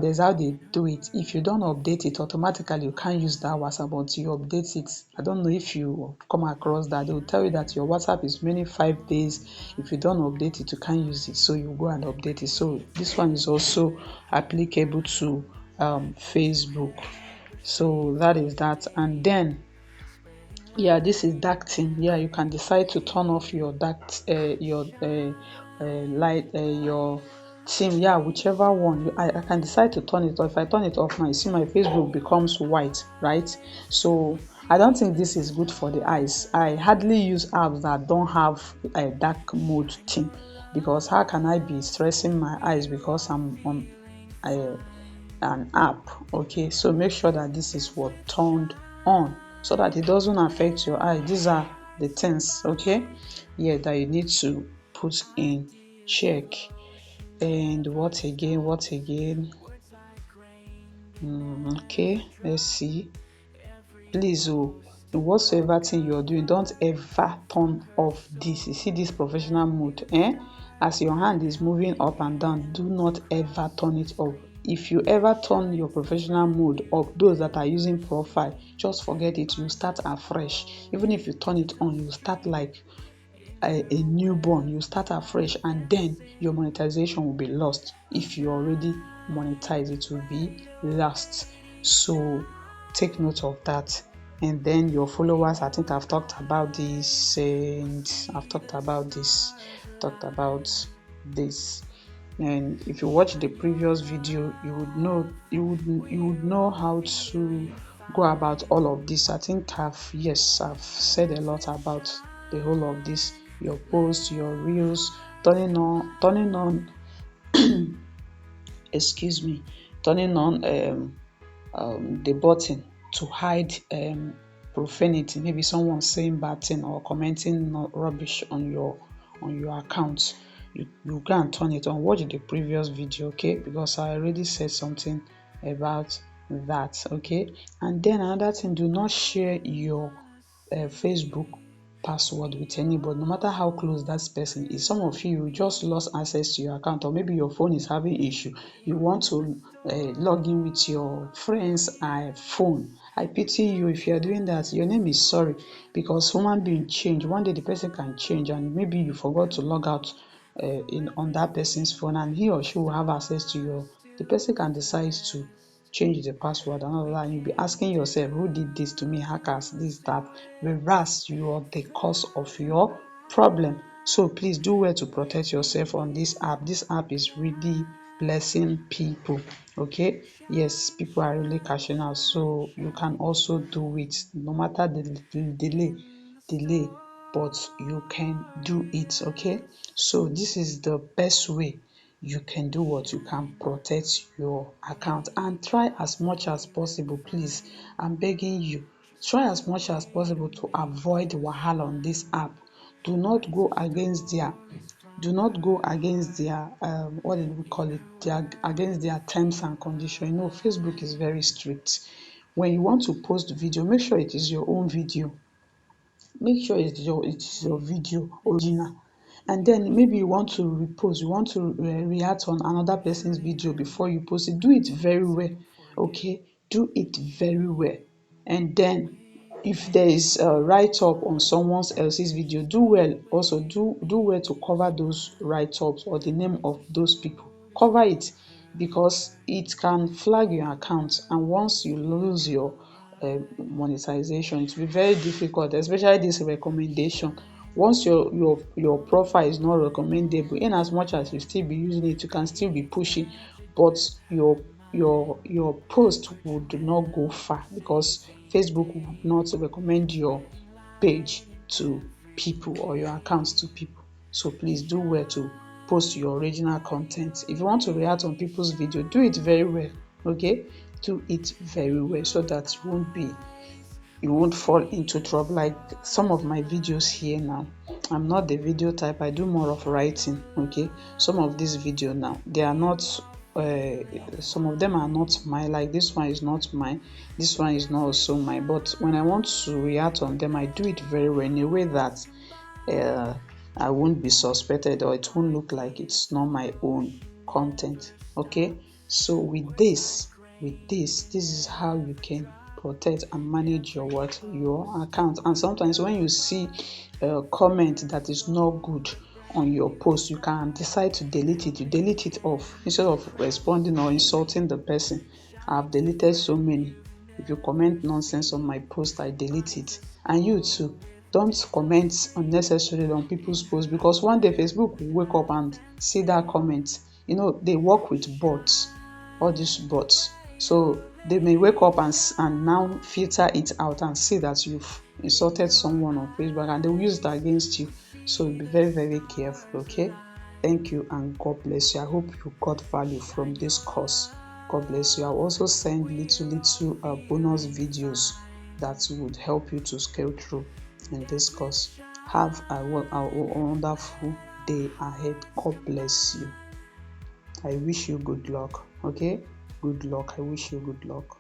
there's how they do it. If you don't update it automatically, you can't use that WhatsApp until you update it. I don't know if you come across that. They will tell you that your WhatsApp is remaining 5 days. If you don't update it, you can't use it. So you go and update it. So this one is also applicable to Facebook. So that is that. And then yeah, this is dark theme. Yeah, you can decide to turn off your your light, your theme. Yeah, whichever one. I can decide to turn it off. If I turn it off now, you see my Facebook becomes white, right? So I don't think this is good for the eyes. I hardly use apps that don't have a dark mode theme, because how can I be stressing my eyes because I'm on a an app? Okay, so make sure that this is what turned on so that it doesn't affect your eye. These are the things, okay, yeah, that you need to put in check. And what again? Okay, let's see. Please, in whatsoever thing you're doing, don't ever turn off this. You see this professional mode, as your hand is moving up and down, do not ever turn it off. If you ever turn your professional mode off, those that are using profile, just forget it. You start afresh. Even if you turn it on, you start like a newborn, you start afresh, and then your monetization will be lost. If you already monetize, it will be lost. So take note of that. And then your followers, I think I've talked about this, and I've talked about this. And if you watch the previous video, you would know how to go about all of this. I think I've said a lot about the whole of this. Your posts, your reels, turning on excuse me, turning on the button to hide profanity, maybe someone saying bad thing or commenting rubbish on your account. You go and turn it on. Watch the previous video, okay? Because I already said something about that, okay? And then another thing, do not share your Facebook password with anybody, no matter how close that person is. Some of you just lost access to your account, or maybe your phone is having issue. You want to log in with your friend's iPhone. I pity you if you are doing that. Your name is sorry, because human being change. One day the person can change, and maybe you forgot to log out in on that person's phone, and he or she will have access to your. The person can decide to change the password and all that, and you'll be asking yourself, who did this to me? Hackers, this, that, whereas you are the cause of your problem. So please do well to protect yourself on this app. This app is really blessing people. Okay, yes, people are really cashing out, so you can also do it, no matter the delay, but you can do it. Okay, so this is the best way you can do. What you can protect your account, and try as much as possible, please, I'm begging you, try as much as possible to avoid wahala on this app. Do not go against their what did we call it, their against their terms and conditions. You know, Facebook is very strict. When you want to post video, make sure it is your own video, make sure it is your video original. And then maybe you want to repost, you want to react on another person's video before you post it, do it very well. Okay, do it very well. And then if there is a write up on someone else's video, do well, also do well to cover those write ups, or the name of those people, cover it, because it can flag your account, and once you lose your monetization, it will be very difficult, especially this recommendation. Once your profile is not recommendable, in as much as you still be using it, you can still be pushing, but your post would not go far, because Facebook would not recommend your page to people, or your accounts to people. So please do well to post your original content. If you want to react on people's video, do it very well. Okay, do it very well, so that you won't fall into trouble. Like some of my videos here now, I'm not the video type, I do more of writing. Okay, some of these video now, they are not uh some of them are not mine. Like this one is not mine, this one is not also mine, but when I want to react on them, I do it very well, in a way that uh, I won't be suspected, or it won't look like it's not my own content. Okay, so this is how you can protect and manage your account. And sometimes when you see a comment that is not good on your post, you can decide to delete it. You delete it off instead of responding or insulting the person. I've deleted so many. If you comment nonsense on my post, I delete it. And you too, don't comment unnecessarily on people's posts, because one day Facebook will wake up and see that comment. You know, they work with bots, all these bots. So they may wake up and now filter it out and see that you've insulted someone on Facebook, and they will use it against you. So be very, very careful, okay? Thank you, and God bless you. I hope you got value from this course. God bless you. I'll also send little bonus videos that would help you to scale through in this course. Have a wonderful day ahead. God bless you. I wish you good luck. Okay? Good luck. I wish you good luck.